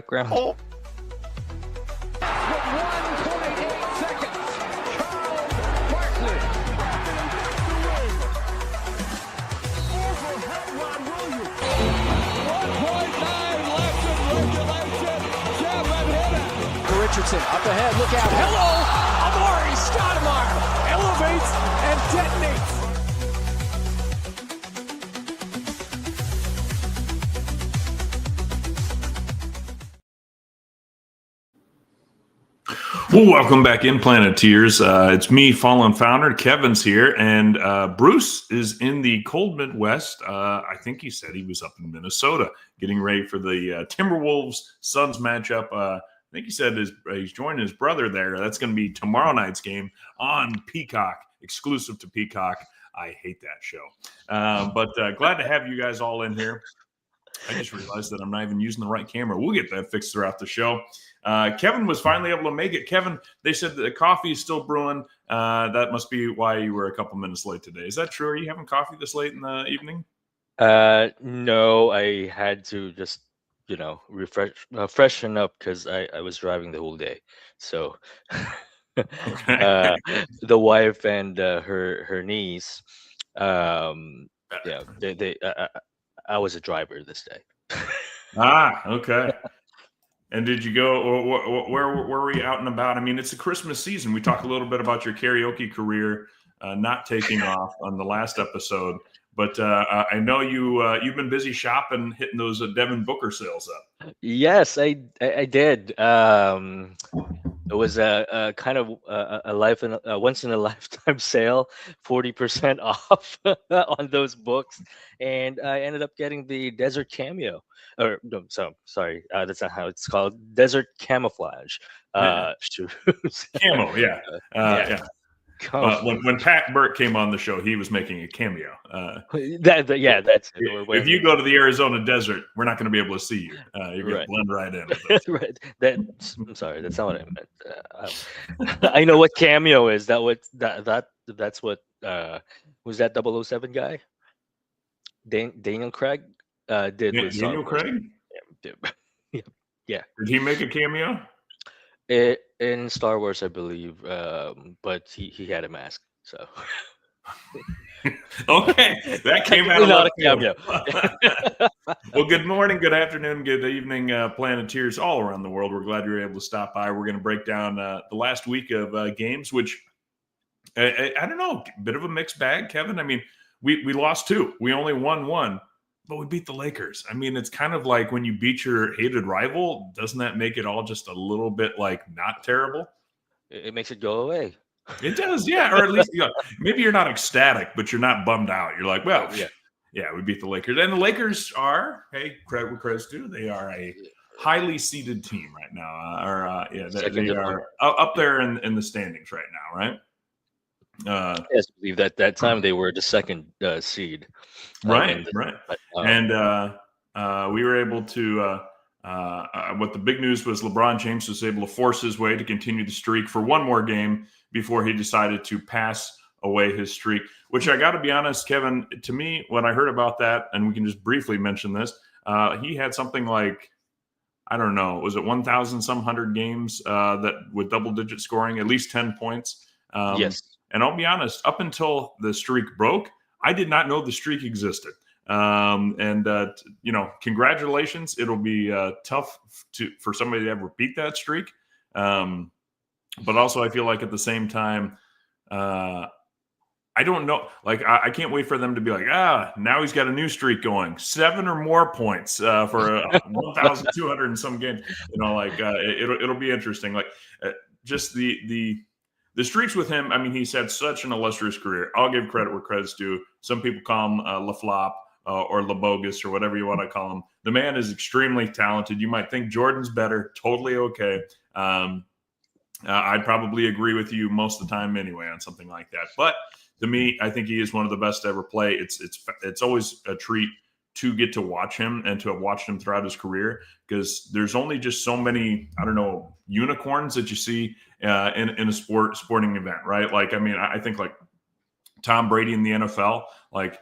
background. Oh. Richardson up ahead, look out. Hello, Amari Stoudemire elevates and detonates. Well, welcome back in Planeteers. It's me, Fallen Founder. Kevin's here, and Bruce is in the cold Midwest. I think he said he was up in Minnesota getting ready for the Timberwolves-Suns matchup. I think he said he's joining his brother there. That's going to be tomorrow night's game on Peacock, exclusive to Peacock. I hate that show. But glad to have you guys all in here. I just realized that I'm not even using the right camera. We'll get that fixed throughout the show. Kevin was finally able to make it. Kevin, they said that the coffee is still brewing. That must be why you were a couple minutes late today. Is that true? Are you having coffee this late in the evening? No, I had to just, freshen up because I was driving the whole day. So Okay. the wife and her niece, I was a driver this day. Okay. And did you go, where were you out and about? I mean, it's the Christmas season. We talked a little bit about your karaoke career not taking off on the last episode. But I know you've been busy shopping, hitting those Devin Booker sales up. Yes, I did. It was a kind of a once in a lifetime sale, 40% off on those books, and I ended up getting the Desert Cameo. Or no, sorry, that's not how it's called. Desert Camouflage shoes. Camo, yeah. Yeah. When Pat Burke came on the show, he was making a cameo. That's it. If you go to the Arizona desert, we're not going to be able to see you. You're going to blend right in. Right. I'm sorry, that's not what I meant. I know what cameo is. That's what was that 007 guy? Daniel Craig did. Daniel Craig? Yeah. Did he make a cameo? In Star Wars, I believe, but he had a mask, so. Okay, that came out of not a cameo. cameo. Well, good morning, good afternoon, good evening, Planeteers all around the world. We're glad you're able to stop by. We're going to break down the last week of games, which I don't know, a bit of a mixed bag, Kevin. I mean, we lost 2. We only won 1. But we beat the Lakers. I mean, it's kind of like when you beat your hated rival, doesn't that make it all just a little bit like not terrible? It makes it go away. It does, yeah. Or at least maybe you're not ecstatic, but you're not bummed out. You're like, well, yeah, we beat the Lakers. And the Lakers are, hey, credit where credit's due, they are a highly seeded team right now. They are up there in the standings right now, right? Yes, I believe that time they were the second seed. Right. And we were able to what the big news was, LeBron James was able to force his way to continue the streak for one more game before he decided to pass away his streak, which I got to be honest, Kevin, to me, when I heard about that, and we can just briefly mention this, he had something like, I don't know, was it 1,000 some hundred games that with double-digit scoring, at least 10 points? Yes. And I'll be honest, up until the streak broke, I did not know the streak existed. Congratulations. It'll be tough for somebody to ever beat that streak. But also I feel like at the same time, I don't know. Like, I can't wait for them to be like, now he's got a new streak going, 7 or more points for 1,200 and some games. It'll be interesting. Like, just the streaks with him. I mean, he's had such an illustrious career. I'll give credit where credit's due. Some people call him LaFlop or LaBogus or whatever you want to call him. The man is extremely talented. You might think Jordan's better. Totally okay. I'd probably agree with you most of the time anyway on something like that. But to me, I think he is one of the best to ever play. It's always a treat to get to watch him and to have watched him throughout his career, because there's only just so many, I don't know, unicorns that you see in a sporting event, right? Like, I mean, I think like Tom Brady in the NFL, like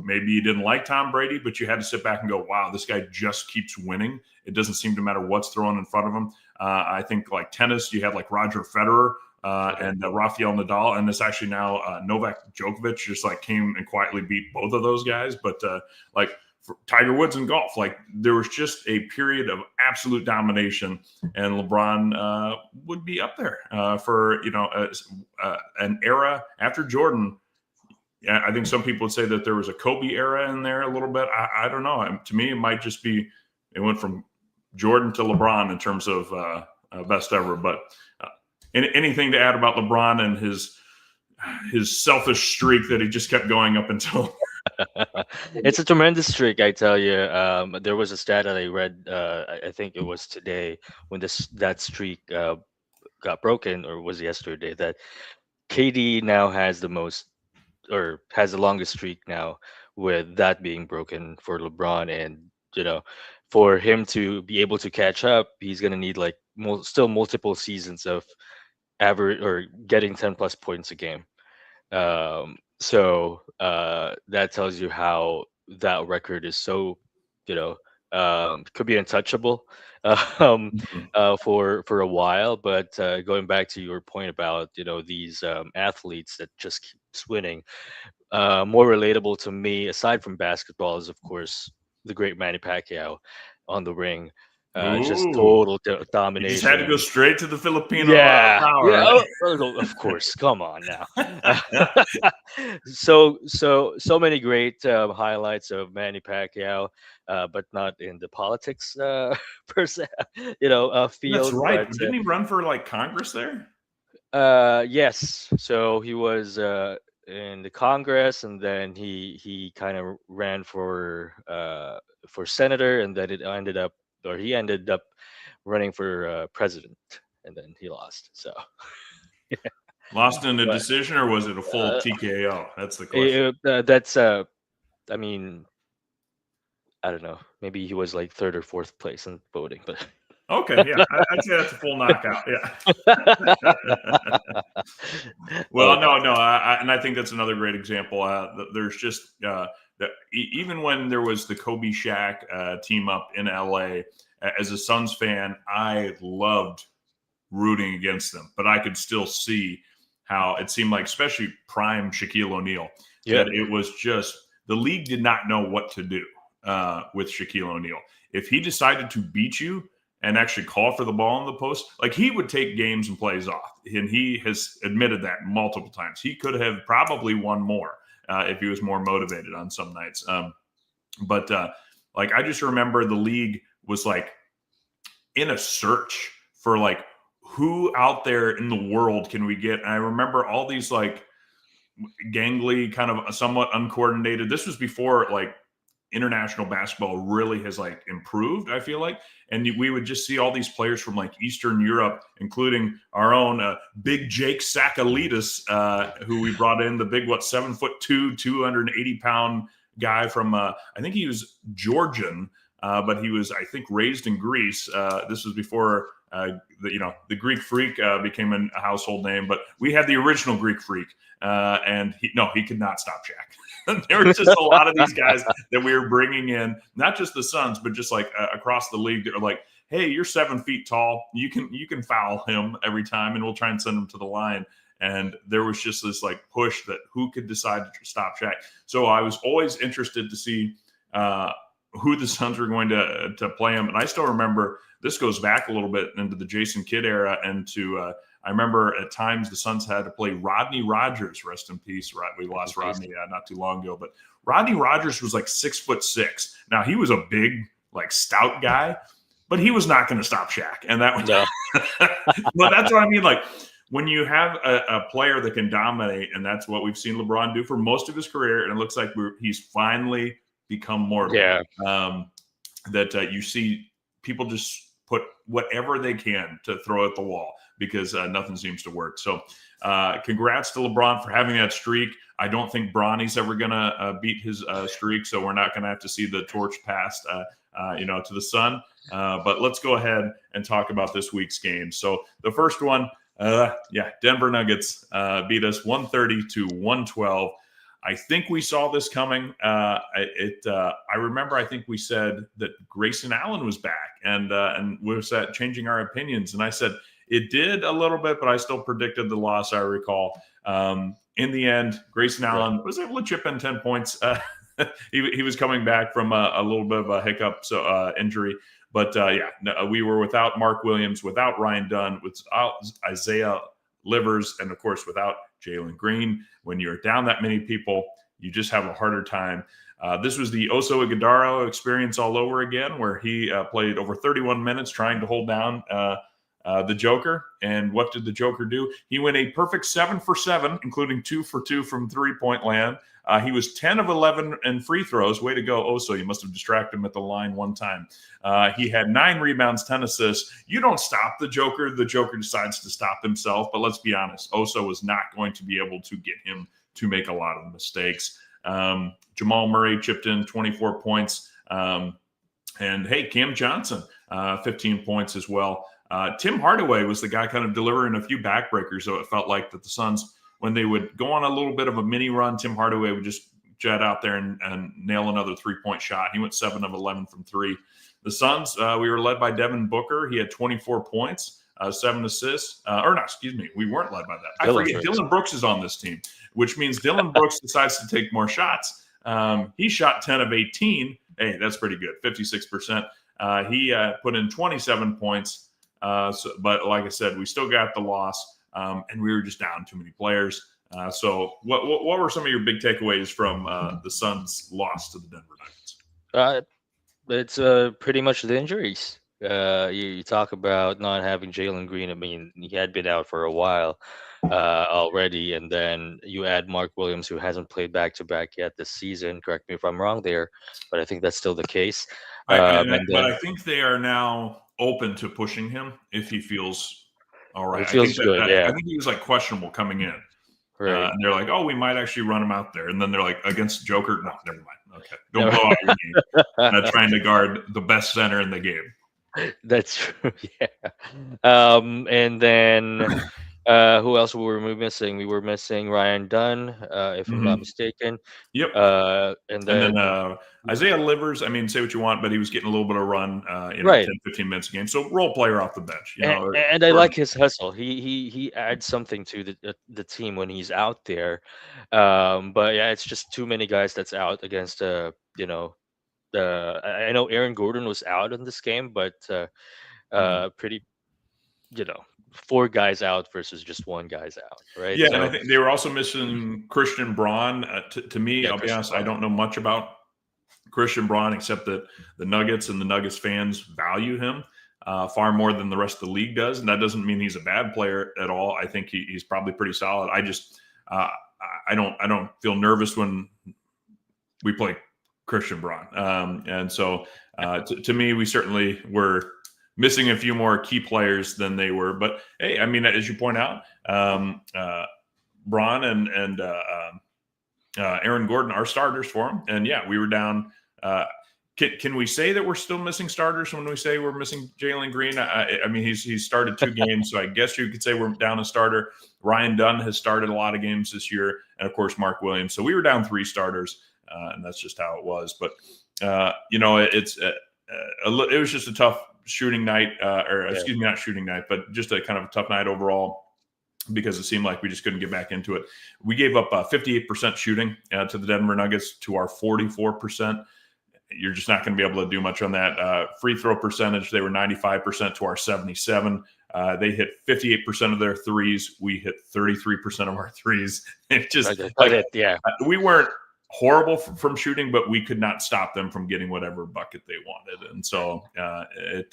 maybe you didn't like Tom Brady, but you had to sit back and go, wow, this guy just keeps winning. It doesn't seem to matter what's thrown in front of him. I think like tennis, you had like Roger Federer and Rafael Nadal, and this actually now Novak Djokovic just like came and quietly beat both of those guys. But like for Tiger Woods in golf, like there was just a period of absolute domination, and LeBron would be up there for an era after Jordan. Yeah, I think some people would say that there was a Kobe era in there a little bit. I don't know. To me, it might just be it went from Jordan to LeBron in terms of best ever. But anything to add about LeBron and his selfish streak that he just kept going up until? It's a tremendous streak, I tell you. There was a stat that I read. I think it was today when that streak got broken, or was yesterday, that KD now has the most, or has the longest streak now, with that being broken for LeBron. And for him to be able to catch up, he's gonna need like still multiple seasons of average or getting 10 plus points a game. So that tells you how that record is so, could be untouchable for a while. But going back to your point about these athletes that just keeps winning, more relatable to me, aside from basketball, is of course the great Manny Pacquiao on the ring. Just total domination. You just had to go straight to the Filipino power. Yeah. Of course. Come on now. so many great highlights of Manny Pacquiao, but not in the politics per se, field. That's right. But, didn't he run for like Congress there? Yes. So he was in the Congress, and then he kind of ran for senator, and then he ended up running for president, and then he lost. So lost in a decision, or was it a full TKO? That's the question. I mean, I don't know. Maybe he was like third or fourth place in voting, but okay, yeah, I'd say that's a full knockout. Yeah. Well, no, and I think that's another great example. There's just even when there was the Kobe Shaq team up in LA, as a Suns fan, I loved rooting against them, but I could still see how it seemed like, especially prime Shaquille O'Neal, that it was just the league did not know what to do with Shaquille O'Neal. If he decided to beat you and actually call for the ball in the post, like he would take games and plays off, and he has admitted that multiple times. He could have probably won more if he was more motivated on some nights. But I just remember the league was like in a search for like who out there in the world can we get. And I remember all these like gangly, kind of somewhat uncoordinated. This was before like international basketball really has like improved, I feel like. And we would just see all these players from like Eastern Europe, including our own big Jake Sakalidis, who we brought in, the big, 7'2", 280-pound guy from, I think he was Georgian, but he was, I think, raised in Greece. This was before the Greek Freak became a household name, but we had the original Greek Freak, and he could not stop Shaq. There was just a lot of these guys that we were bringing in, not just the Suns, but just like across the league that are like, hey, you're 7 feet tall. You can foul him every time, and we'll try and send him to the line. And there was just this like push that who could decide to stop Shaq. So I was always interested to see who the Suns were going to play him. And I still remember, this goes back a little bit into the Jason Kidd era, and I remember at times the Suns had to play Rodney Rogers, rest in peace. We lost Rodney not too long ago, but Rodney Rogers was like 6'6". Now he was a big, like stout guy, but he was not going to stop Shaq. And that was, but that's what I mean. Like when you have a player that can dominate, and that's what we've seen LeBron do for most of his career, and it looks like he's finally become more that you see people just put whatever they can to throw at the wall because nothing seems to work. So congrats to LeBron for having that streak. I don't think Bronny's ever going to beat his streak, so we're not going to have to see the torch passed to the sun. But let's go ahead and talk about this week's game. So the first one, Denver Nuggets beat us 130-112. I think we saw this coming. I remember. I think we said that Grayson Allen was back, and we was changing our opinions. And I said it did a little bit, but I still predicted the loss. I recall. In the end, Grayson Allen was able to chip in 10 points. He was coming back from a little bit of a hiccup, injury. But we were without Mark Williams, without Ryan Dunn, without Isaiah Livers, and of course without Jalen Green. When you're down that many people, you just have a harder time. This was the Oso Ighodaro experience all over again, where he played over 31 minutes trying to hold down the Joker. And what did the Joker do? He went a perfect 7 for 7, including 2 for 2 from three-point land. He was 10 of 11 in free throws. Way to go, Oso. You must have distracted him at the line one time. He had 9 rebounds, 10 assists. You don't stop the Joker. The Joker decides to stop himself. But let's be honest, Oso was not going to be able to get him to make a lot of mistakes. Jamal Murray chipped in 24 points. And, hey, Cam Johnson, 15 points as well. Tim Hardaway was the guy kind of delivering a few backbreakers, so it felt like that the Suns, when they would go on a little bit of a mini run, Tim Hardaway would just jet out there and nail another three-point shot. He went 7 of 11 from 3. The Suns, we were led by Devin Booker. He had 24 points, 7 assists. We weren't led by that. I forget, Dylan Brooks is on this team, which means Dylan Brooks decides to take more shots. He shot 10 of 18. Hey, that's pretty good, 56%. He put in 27 points. But like I said, we still got the loss, and we were just down too many players. So what were some of your big takeaways from the Suns' loss to the Denver Nuggets? It's pretty much the injuries. You talk about not having Jalen Green. I mean, he had been out for a while already, and then you add Mark Williams, who hasn't played back-to-back yet this season. Correct me if I'm wrong there, but I think that's still the case. But I think they are now open to pushing him if he feels all right. It feels good. I think he was like questionable coming in. Right. And they're like, oh, we might actually run him out there. And then they're like, against Joker? No, never mind. Okay. Don't blow out your game. Trying to guard the best center in the game. That's true. Yeah. And then who else were we missing? We were missing Ryan Dunn, if I'm not mistaken. Yep. And then Isaiah Livers, I mean, say what you want, but he was getting a little bit of run, 10, 15 minutes a game. So role player off the bench. And I like his hustle. He adds something to the team when he's out there. But yeah, it's just too many guys that's out against I know Aaron Gordon was out in this game, but pretty 4 guys out versus just 1 guy's out, right? Yeah, and I think they were also missing Christian Braun. To me, I'll be honest, I don't know much about Christian Braun except that the Nuggets and the Nuggets fans value him far more than the rest of the league does, and that doesn't mean he's a bad player at all. I think he's probably pretty solid. I just I don't feel nervous when we play Christian Braun, and so to me, we certainly were missing a few more key players than they were. But hey, I mean, as you point out, Braun and Aaron Gordon are starters for him. And yeah, we were down. Can we say that we're still missing starters when we say we're missing Jalen Green? I mean, he's started 2 games, so I guess you could say we're down a starter. Ryan Dunn has started a lot of games this year, and of course Mark Williams. So we were down 3 starters, and that's just how it was. But it was just a tough shooting night, excuse me, not shooting night, but just a kind of a tough night overall, because it seemed like we just couldn't get back into it. We gave up 58% shooting to the Denver Nuggets to our 44%. You're just not going to be able to do much on that. Free throw percentage, they were 95% to our 77. They hit 58% of their threes. We hit 33% of our threes. It just we weren't horrible from shooting, but we could not stop them from getting whatever bucket they wanted. And so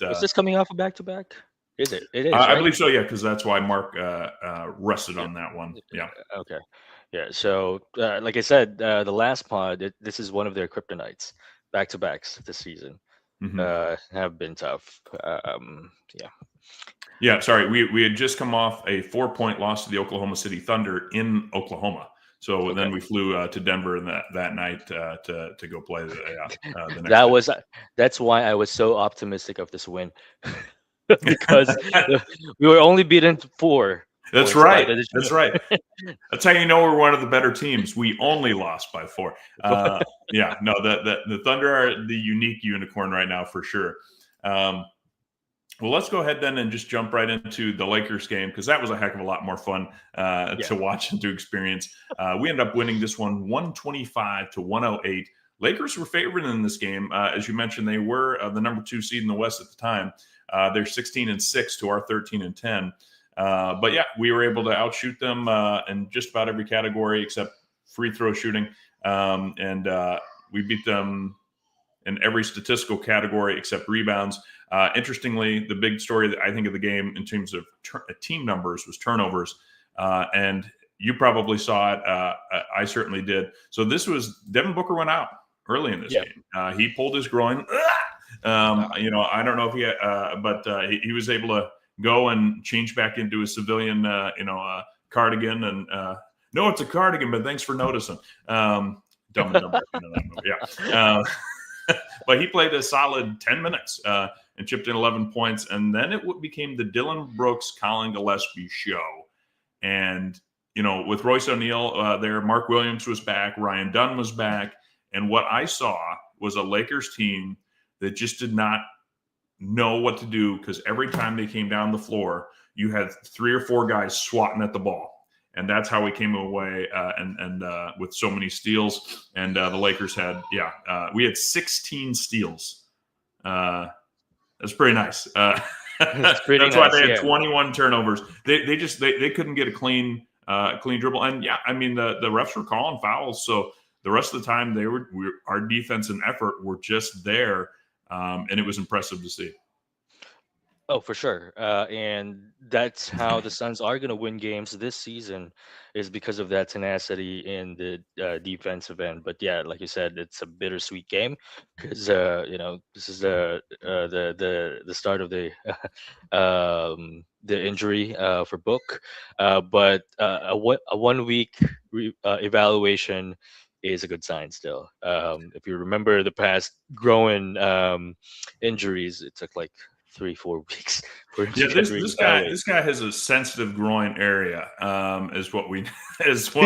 is this coming off a back-to-back? Is it? It is. I believe so, yeah, because that's why Mark rested on that one. Yeah. Okay. Yeah. So, like I said, the last pod, this is one of their kryptonites. Back-to-backs this season have been tough. Yeah. Sorry, we had just come off a 4-point loss to the Oklahoma City Thunder in Oklahoma. So then we flew to Denver that night to go play the next day. That's why I was so optimistic of this win. Because we were only beaten 4 That's or right. slight addition. That's right. That's how you know we're one of the better teams. We only lost by 4. Yeah, no, the Thunder are the unique unicorn right now for sure. Um, well, let's go ahead then and just jump right into the Lakers game because that was a heck of a lot more fun Yeah, to watch and to experience. We ended up winning this one 125 to 108. Lakers were favored in this game. As you mentioned, they were the number 2 seed in the West at the time. They're 16-6 to our 13-10. But yeah, we were able to outshoot them in just about every category except free throw shooting. And we beat them in every statistical category except rebounds. Interestingly, the big story that I think of the game in terms of team numbers was turnovers. And you probably saw it. I certainly did. So this was Devin Booker went out early in this yeah. game. He pulled his groin. I don't know if he, but he was able to go and change back into a civilian, cardigan. And no, it's a cardigan, but thanks for noticing. Dumb and Dumber, that movie. Yeah. But he played a solid 10 minutes and chipped in 11 points. And then it became the Dylan Brooks, Colin Gillespie show. And, with Royce O'Neal there, Mark Williams was back, Ryan Dunn was back. And what I saw was a Lakers team that just did not know what to do because every time they came down the floor, you had 3 or 4 guys swatting at the ball. And that's how we came away and with so many steals. And the Lakers had, we had 16 steals. That's pretty nice. It's pretty That's why nice. they had Yeah, 21 turnovers. They couldn't get a clean dribble. And yeah, I mean the refs were calling fouls, so the rest of the time our defense and effort were just there, and it was impressive to see. oh, for sure. And that's how the Suns are going to win games this season, is because of that tenacity in the defensive end. But yeah, like you said, it's a bittersweet game because this is the start of the injury for Book. But a 1 week evaluation is a good sign still. If you remember the past growing injuries, it took like 3-4 weeks for him to Yeah, get this guy re-evaluated. this guy has a sensitive groin area, is what we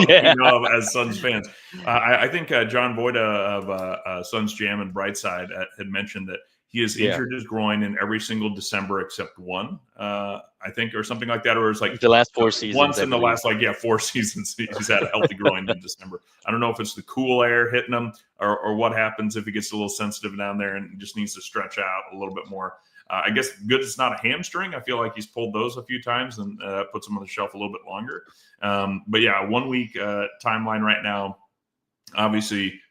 Yeah, know of as Suns fans. I think John Boyda of Suns Jam and Brightside had mentioned that he has yeah. injured his groin in every single December except one, I think, or something like that, or it's like The last 4 seasons, once I in the believe. last 4 seasons he's had a healthy groin in December. I don't know if it's the cool air hitting him or what happens if he gets a little sensitive down there and just needs to stretch out a little bit more. I guess good it's not a hamstring. I feel like he's pulled those a few times and puts them on the shelf a little bit longer. But yeah, 1 week timeline right now. Obviously,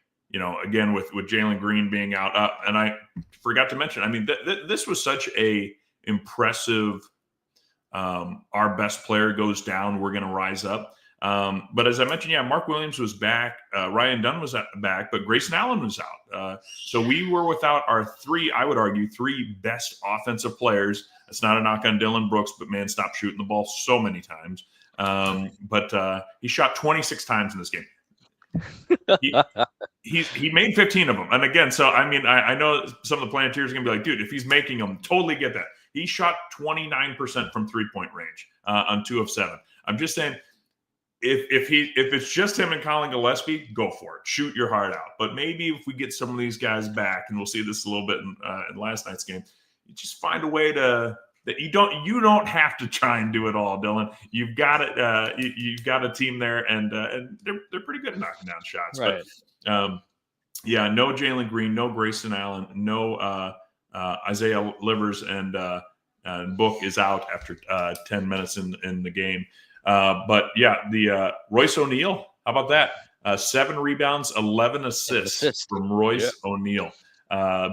again with Jalen Green being out, and I forgot to mention. I mean, this was such a impressive. Our best player goes down, we're going to rise up. But as I mentioned, Mark Williams was back. Ryan Dunn was back, but Grayson Allen was out. So we were without our I would argue, three best offensive players. It's not a knock on Dylan Brooks, but man, stop shooting the ball so many times. But he shot 26 times in this game. He made 15 of them. And again, so I mean, I know some of the Planeteers are going to be like, dude, if he's making them, totally get that. He shot 29% from 3-point range on 2 of 7. I'm just saying, if it's just him and Colin Gillespie, go for it. Shoot your heart out. But maybe if we get some of these guys back, and we'll see this a little bit in last night's game, you just find a way that you don't have to try and do it all, Dylan. You've got it. You've got a team there, and they're pretty good at knocking down shots. Right. But no Jalen Green, no Grayson Allen, no Isaiah Livers, and Book is out after 10 minutes in the game. But yeah, the Royce O'Neal, how about that? 7 rebounds, 11 assists from Royce O'Neal.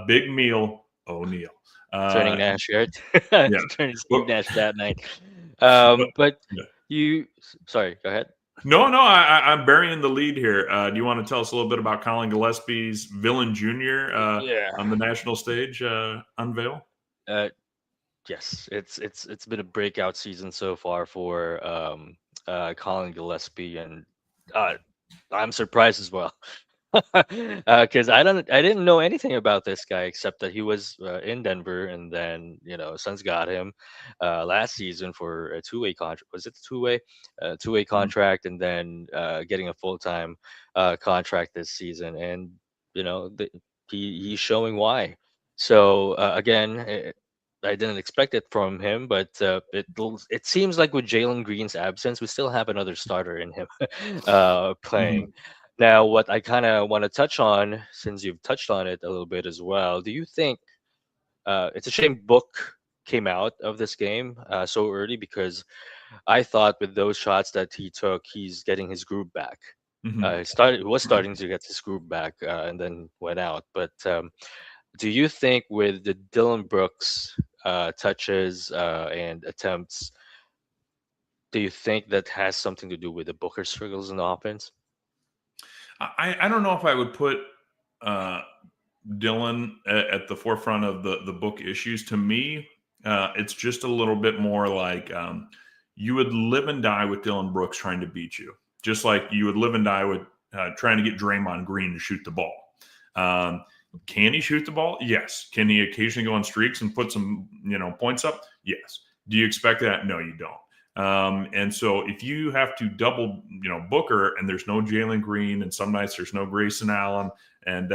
Big meal O'Neal. Turning Nash, right? Yeah. Turning Steve Well, Nash that night. But yeah. sorry, go ahead. No, I'm burying the lead here. Do you want to tell us a little bit about Colin Gillespie's Villain Jr. On the national stage unveil? Yes, it's been a breakout season so far for Colin Gillespie, and I'm surprised as well. Because I didn't know anything about this guy except that he was in Denver, and then Suns got him last season for a two-way contract. Was it two-way? Two-way Mhm. contract, and then getting a full-time contract this season, and you know the, he's showing why. So again, I didn't expect it from him, but it seems like with Jalen Green's absence, we still have another starter in him playing. Mhm. Now, what I kind of want to touch on, since you've touched on it a little bit as well, do you think it's a shame Book came out of this game so early? Because I thought with those shots that he took, he's getting his groove back. Mhm. He was starting to get his groove back, and then went out. But do you think with the Dylan Brooks touches and attempts, do you think that has something to do with the Booker struggles in the offense? I don't know if I would put uh, Dylan at the forefront of the book issues. To me, it's just a little bit more like you would live and die with Dylan Brooks trying to beat you, just like you would live and die with trying to get Draymond Green to shoot the ball. Um, can he shoot the ball? Yes. Can he occasionally go on streaks and put some points up? Yes. Do you expect that? No, you don't. And so if you have to double, Booker, and there's no Jalen Green, and some nights there's no Grayson Allen, and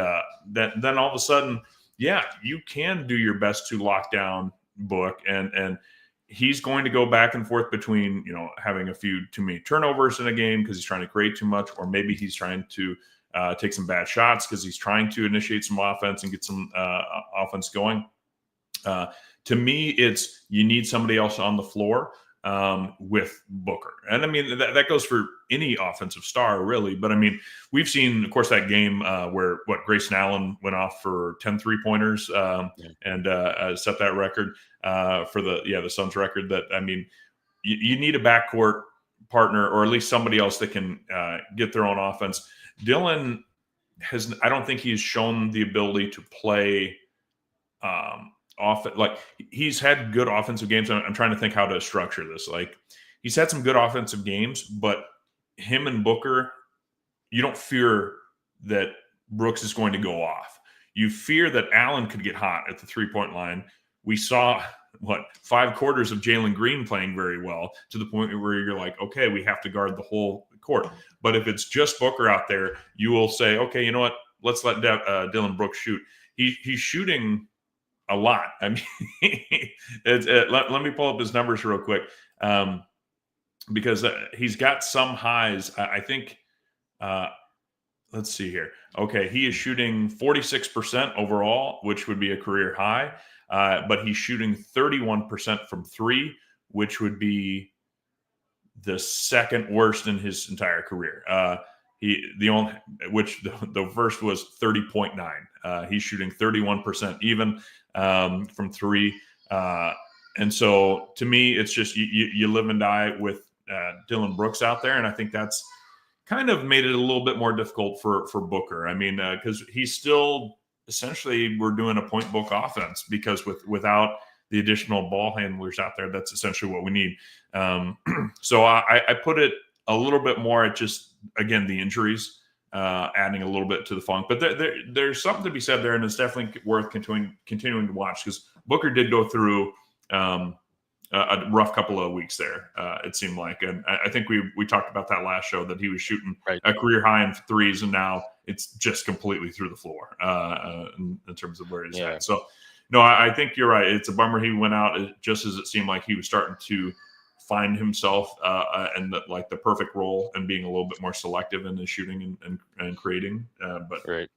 then all of a sudden, yeah, you can do your best to lock down Book, and he's going to go back and forth between having a few too many turnovers in a game because he's trying to create too much, or maybe he's trying to take some bad shots because he's trying to initiate some offense and get some offense going. To me, it's you need somebody else on the floor with Booker. And I mean, that goes for any offensive star, really. But I mean, we've seen, of course, that game where Grayson Allen went off for 10 3-pointers Yeah. and set that record for the Suns record. That, I mean, you need a backcourt partner, or at least somebody else that can get their own offense. Dylan I don't think he's shown the ability to play like he's had good offensive games. I'm trying to think how to structure this. Like he's had some good offensive games, but him and Booker, you don't fear that Brooks is going to go off. You fear that Allen could get hot at the 3-point line. We saw 5 quarters of Jalen Green playing very well to the point where you're like, okay, we have to guard the whole court. But if it's just Booker out there, you will say, okay, you know what? Let's let Dylan Brooks shoot. He's shooting a lot. I mean, let me pull up his numbers real quick because he's got some highs. I think, let's see here. Okay, he is shooting 46% overall, which would be a career high, but he's shooting 31% from 3, which would be the second worst in his entire career. The first was 30.9. He's shooting 31% even from 3. And so to me, it's just you live and die with Dylan Brooks out there. And I think that's kind of made it a little bit more difficult for Booker. I mean, because he's still essentially we're doing a point book offense because without the additional ball handlers out there, that's essentially what we need. So I put it a little bit more at just, again, the injuries, adding a little bit to the funk. But there's something to be said there, and it's definitely worth continuing to watch because Booker did go through a rough couple of weeks there, it seemed like. And I think we talked about that last show, that he was shooting Right. a career high in threes, and now it's just completely through the floor in terms of where he's Yeah. at. So, no, I think you're right. It's a bummer he went out just as it seemed like he was starting to find himself and the perfect role and being a little bit more selective in his shooting and creating. But Right.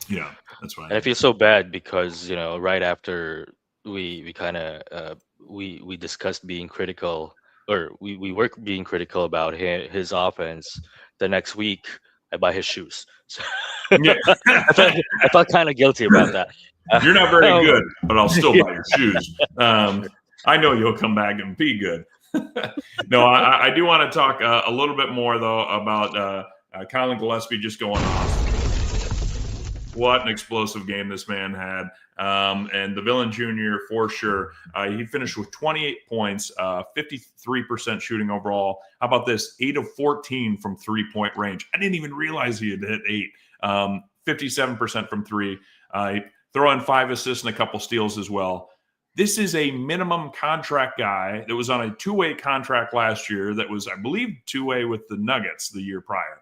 yeah, that's why. And I feel so bad because right after we kind of we discussed being critical, or we were being critical about his offense. The next week, I buy his shoes. So Yeah. I felt kind of guilty about that. You're not very Um, good, but I'll still yeah. buy your shoes. I know you'll come back and be good. No, I do want to talk a little bit more, though, about Colin Gillespie just going off. What an explosive game this man had. And the Villain Jr., for sure, he finished with 28 points, 53% shooting overall. How about this? 8 of 14 from 3-point range. I didn't even realize he had hit 8. 57% from three. Throw in 5 assists and a couple steals as well. This is a minimum contract guy that was on a 2-way contract last year that was, I believe, 2-way with the Nuggets the year prior.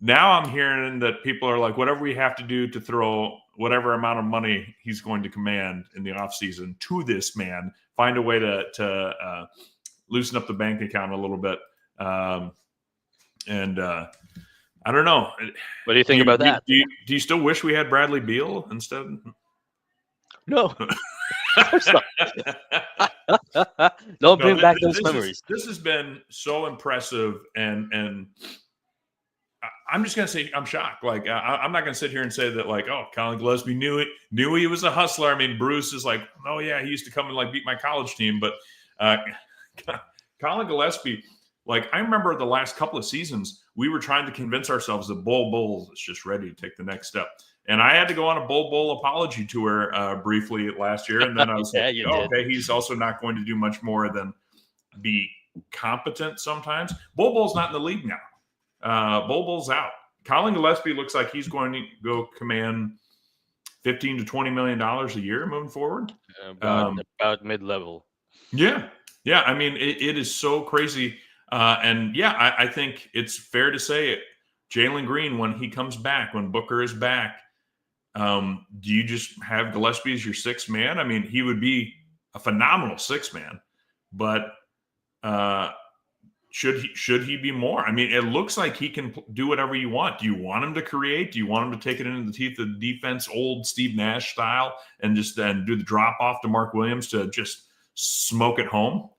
Now I'm hearing that people are like, whatever we have to do to throw whatever amount of money he's going to command in the offseason to this man, find a way to loosen up the bank account a little bit. I don't know. What do you think about that? Do you still wish we had Bradley Beal instead? No. Of course not. Don't bring back those memories. This has been so impressive, and I'm just going to say I'm shocked. Like, I'm not going to sit here and say that, like, oh, Colin Gillespie knew he was a hustler. I mean, Bruce is like, oh, yeah, he used to come and, like, beat my college team. But Colin Gillespie, like, I remember the last couple of seasons, we were trying to convince ourselves that Bol Bol is just ready to take the next step. And I had to go on a Bol Bol apology tour briefly last year. And then I was like, okay, he's also not going to do much more than be competent sometimes. Bol Bol's not in the league now. Bol Bol's out. Colin Gillespie looks like he's going to go command $15 to $20 million a year moving forward. About mid-level. Yeah. Yeah. I mean, it is so crazy. And yeah, I think it's fair to say it. Jalen Green, when he comes back, when Booker is back, do you just have Gillespie as your sixth man? I mean, he would be a phenomenal sixth man, but should he be more? I mean, it looks like he can do whatever you want. Do you want him to create? Do you want him to take it into the teeth of the defense, old Steve Nash style, and just then do the drop off to Mark Williams to just smoke it home?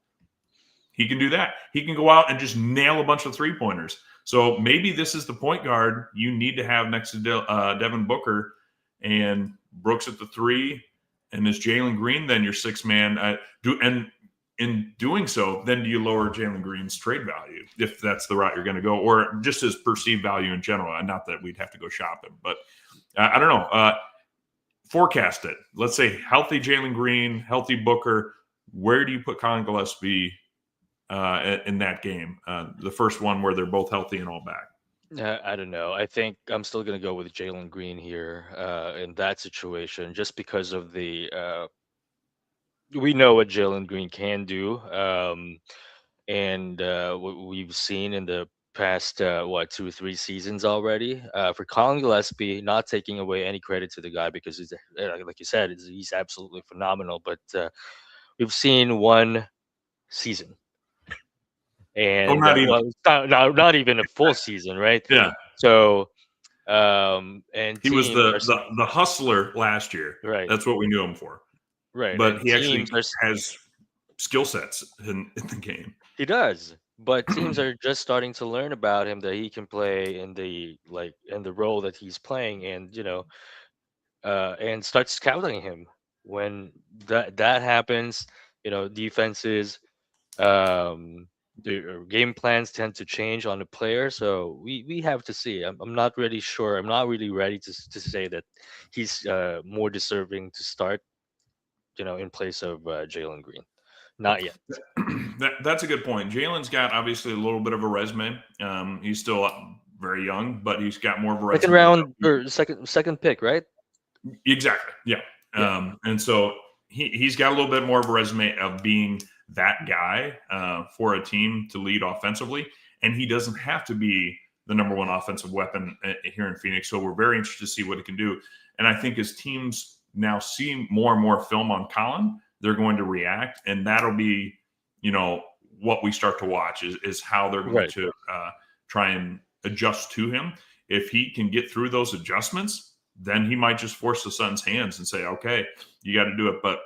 He can do that. He can go out and just nail a bunch of three-pointers. So maybe this is the point guard you need to have next to Devin Booker, and Brooks at the 3, and this Jalen Green then your sixth man. And in doing so, then do you lower Jalen Green's trade value if that's the route you're going to go, or just his perceived value in general? Not that we'd have to go shopping, but I don't know. Forecast it. Let's say healthy Jalen Green, healthy Booker. Where do you put Colin Gillespie in that game? The first one where they're both healthy and all back. I don't know. I think I'm still going to go with Jalen Green here in that situation, just because of the we know what Jalen Green can do, and what we've seen in the past 2 or 3 seasons already. For Colin Gillespie, not taking away any credit to the guy, because he's, like you said, he's absolutely phenomenal. But we've seen one season. And not even a full season, right? Yeah. So, and he was the hustler last year, right? That's what we knew him for, right? But he actually has skill sets in the game. He does, but teams are just starting to learn about him, that he can play in the role that he's playing, and and start scouting him. When that happens, defenses. The game plans tend to change on the player, so we have to see. I'm not really sure. I'm not really ready to say that he's more deserving to start, in place of Jalen Green. Not yet. That's a good point. Jalen's got obviously a little bit of a resume. He's still very young, but he's got more of a resume. Second round or second pick, right? Exactly. Yeah. And so he's got a little bit more of a resume of being that guy for a team to lead offensively, and he doesn't have to be the number one offensive weapon here in Phoenix. So we're very interested to see what he can do. And I think as teams now see more and more film on Colin, they're going to react, and that'll be, what we start to watch is how they're going to try and adjust to him. If he can get through those adjustments, then he might just force the Suns' hands and say, okay, you got to do it. But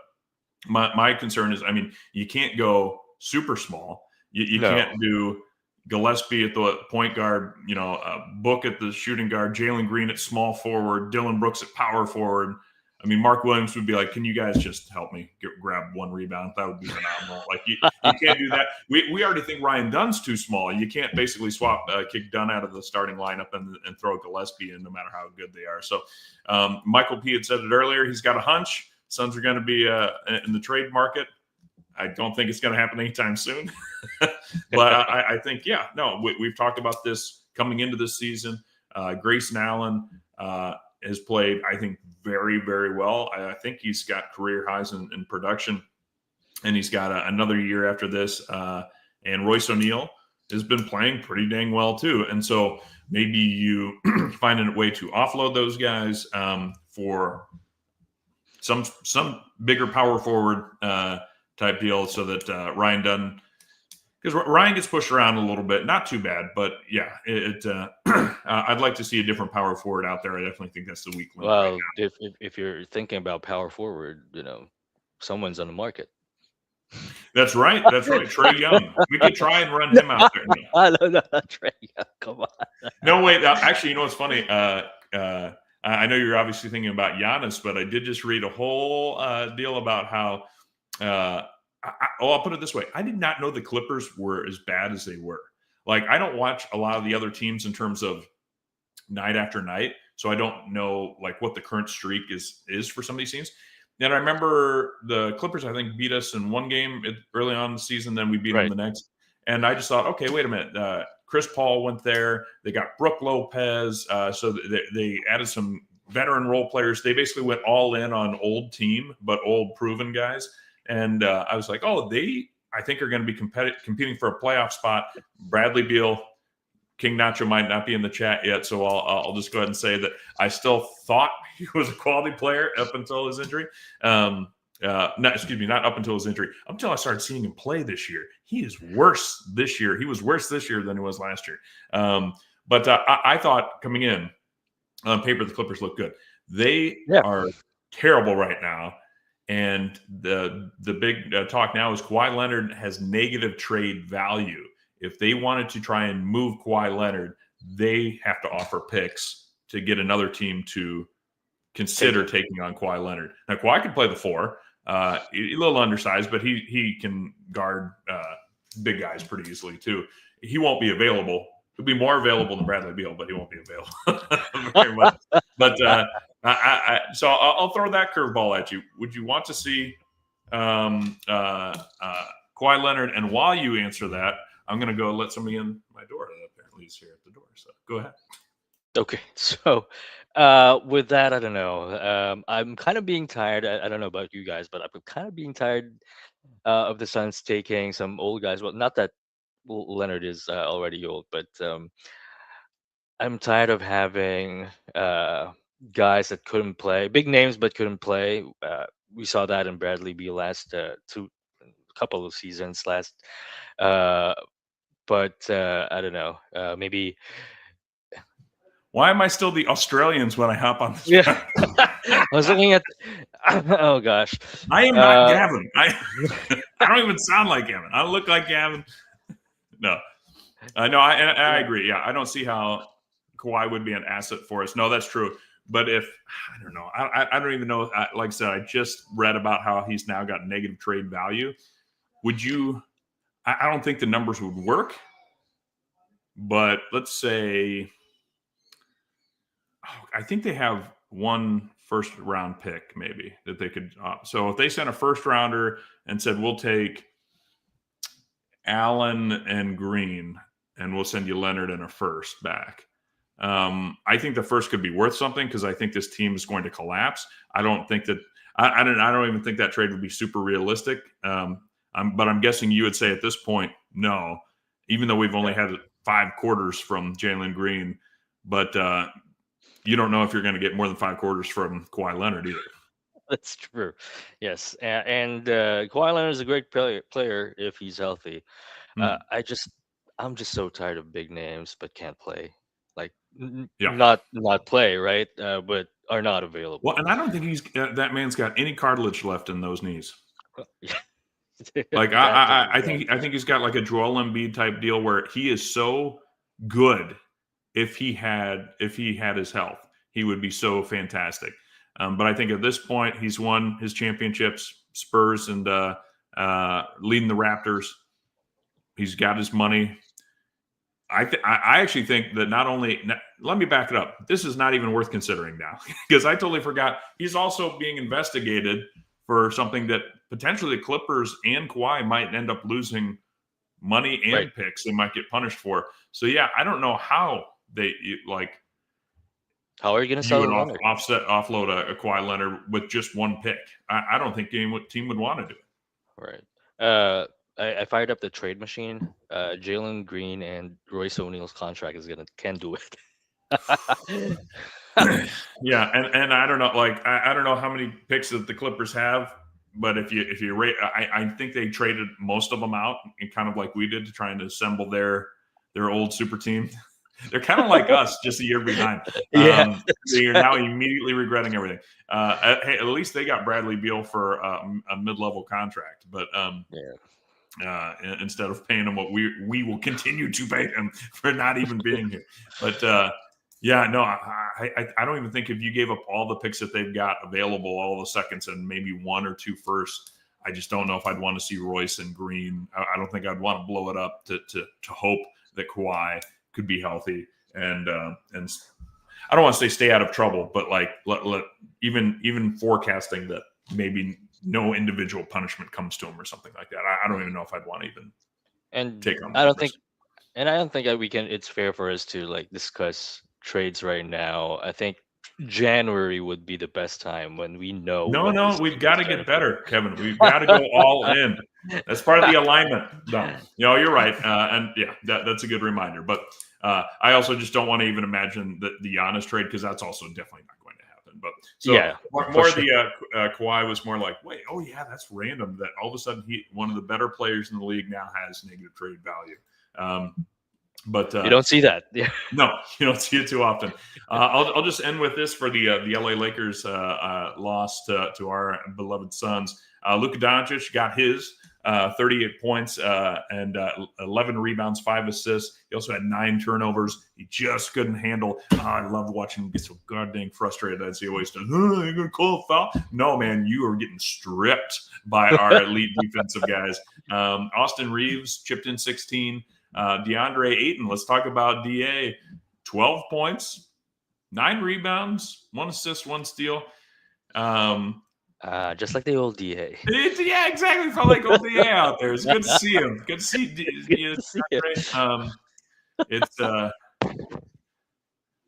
my concern is, I mean, you can't go super small. You can't do Gillespie at the point guard, Book at the shooting guard, Jalen Green at small forward, Dylan Brooks at power forward. I mean, Mark Williams would be like, can you guys just help me grab one rebound? That would be phenomenal. Like, you can't do that. We already think Ryan Dunn's too small. You can't basically kick Dunn out of the starting lineup and throw Gillespie in, no matter how good they are. So Michael P. had said it earlier. He's got a hunch. Suns are going to be in the trade market. I don't think it's going to happen anytime soon. But I think, we've talked about this coming into this season. Grayson Allen has played, I think, very, very well. I think he's got career highs in production, and he's got another year after this. And Royce O'Neal has been playing pretty dang well too. And so maybe you find a way to offload those guys for some bigger power forward type deal, so that Ryan Dunn, because Ryan gets pushed around a little bit, not too bad, but yeah, I'd like to see a different power forward out there. I definitely think that's the weak link right Well, now. if you're thinking about power forward, someone's on the market. That's right. Trey Young. We could try and run him out there. I don't know, Trey. Come on. No, wait. Actually, you know what's funny? I know you're obviously thinking about Giannis, but I did just read a whole deal about how. I'll put it this way: I did not know the Clippers were as bad as they were. Like, I don't watch a lot of the other teams in terms of night after night, so I don't know like what the current streak is for some of these teams. And I remember the Clippers, I think, beat us in one game early on in the season. Then we beat them the next. And I just thought, okay, wait a minute. Chris Paul went there. They got Brooke Lopez. So they added some veteran role players. They basically went all in on old team, but old proven guys. And I was like, oh, I think are going to be competing for a playoff spot. Bradley Beal, King Nacho might not be in the chat yet, so I'll just go ahead and say that I still thought he was a quality player up until his injury. Not up until his injury. Until I started seeing him play this year. He is worse this year. He was worse this year than he was last year. But I thought coming in on paper, the Clippers look good. They are terrible right now. And the big talk now is Kawhi Leonard has negative trade value. If they wanted to try and move Kawhi Leonard, they have to offer picks to get another team to consider taking on Kawhi Leonard. Now, Kawhi can play the 4, a little undersized, but he can guard big guys pretty easily too. He won't be available. He'll be more available than Bradley Beal, but he won't be available very much. But so I'll throw that curveball at you. Would you want to see Kawhi Leonard? And while you answer that, I'm going to go let somebody in my door that apparently is here at the door. So go ahead. Okay, so with that, I don't know. I'm kind of being tired. I don't know about you guys, but I'm kind of being tired of the Suns taking some old guys. Well, not that Leonard is already old, but I'm tired of having guys that couldn't play, big names but couldn't play. We saw that in Bradley Beal last couple of seasons last. But I don't know. Maybe. Why am I still the Australians when I hop on this? Yeah, I was looking at. Oh gosh, I am not Gavin. I don't even sound like Gavin. I look like Gavin. No, I agree. Yeah, I don't see how Kawhi would be an asset for us. No, that's true. But if I don't know, I don't even know. Like I said, I just read about how he's now got negative trade value. Would you? I don't think the numbers would work. But let's say, I think they have one first round pick maybe that they could. So if they sent a first rounder and said, we'll take Allen and Green and we'll send you Leonard and a first back. I think the first could be worth something because I think this team is going to collapse. I don't think that I don't even think that trade would be super realistic. But I'm guessing you would say at this point, no, even though we've only had 5 quarters from Jalen Green, but you don't know if you're going to get more than 5 quarters from Kawhi Leonard either. That's true. Yes, and Kawhi Leonard is a great player if he's healthy. I'm just so tired of big names but can't play. Like not play, right? But are not available. Well, and I don't think he's that man's got any cartilage left in those knees. Like I think he's got like a Joel Embiid type deal where he is so good. If he had his health, he would be so fantastic. But I think at this point, he's won his championships, Spurs, and leading the Raptors. He's got his money. I actually think that not only – let me back it up. This is not even worth considering now because I totally forgot. He's also being investigated for something that potentially the Clippers and Kawhi might end up losing money and picks they might get punished for. So, yeah, I don't know how they – like How are you going to you sell would Leonard? offload a Kawhi Leonard with just one pick. I don't think any team would want to do it. Right. I fired up the trade machine. Jalen Green and Royce O'Neal's contract can do it. Yeah, and I don't know, like I don't know how many picks that the Clippers have, but if you rate, I think they traded most of them out, and kind of like we did, to try and assemble their old super team. They're kind of like us, just a year behind. Yeah, You're now immediately regretting everything. Hey, at least they got Bradley Beal for a mid-level contract, but instead of paying him what we will continue to pay him for not even being here. But yeah, no, I don't even think if you gave up all the picks that they've got available, all the seconds, and maybe 1 or 2 firsts, I just don't know if I'd want to see Royce and Green. I don't think I'd want to blow it up to hope that Kawhi could be healthy, and I don't want to say stay out of trouble, but like let even forecasting that maybe no individual punishment comes to him or something like that. I don't even know if I'd want to even take on. I don't think that we can. It's fair for us to like discuss trades right now. I think January would be the best time when we know. No, we've got to get better, Kevin. We've got to go all in. That's part of the alignment. No, you're right, and yeah, that's a good reminder. But I also just don't want to even imagine the Giannis trade, because that's also definitely not going to happen. But so Yeah, more sure. the Kawhi was more like, wait, oh yeah, that's random that all of a sudden one of the better players in the league now has negative trade value. But you don't see that. Yeah. No, you don't see it too often. I'll just end with this for the LA Lakers loss to our beloved Suns. Luka Doncic got his 38 points and 11 rebounds, 5 assists. He also had 9 turnovers. He just couldn't handle. I love watching him get so goddamn frustrated as he always does. Oh, you're going to call a foul? No, man, you are getting stripped by our elite defensive guys. Austin Reeves chipped in 16. DeAndre Ayton, let's talk about DA. 12 points, 9 rebounds, 1 assist, 1 steal. Just like the old DA. Yeah, exactly. Felt like old DA out there. It's good to see him. Good to see him. It's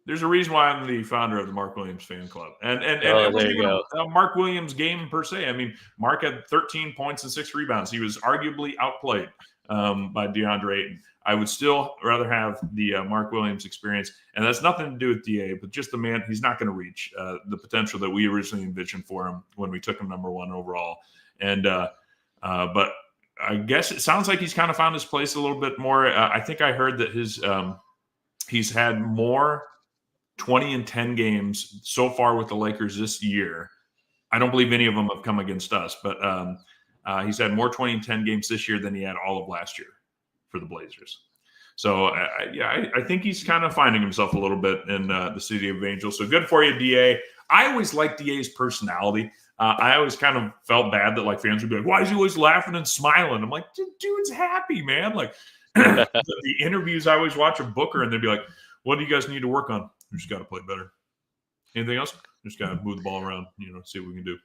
there's a reason why I'm the founder of the Mark Williams fan club, and it wasn't even a Mark Williams game per se. I mean, Mark had 13 points and 6 rebounds. He was arguably outplayed by DeAndre Ayton. I would still rather have the Mark Williams experience, and that's nothing to do with DA, but just the man. He's not going to reach the potential that we originally envisioned for him when we took him number 1 overall. And but I guess it sounds like he's kind of found his place a little bit more. I think I heard that he's had more 20 and 10 games so far with the Lakers this year. I don't believe any of them have come against us, but he's had more 20 and 10 games this year than he had all of last year for the Blazers. So, I think he's kind of finding himself a little bit in the City of Angels. So good for you, DA. I always liked DA's personality. I always kind of felt bad that like fans would be like, why is he always laughing and smiling? I'm like, dude's happy, man. Like the interviews I always watch of Booker, and they'd be like, what do you guys need to work on? We just got to play better. Anything else? Just got to move the ball around, see what we can do.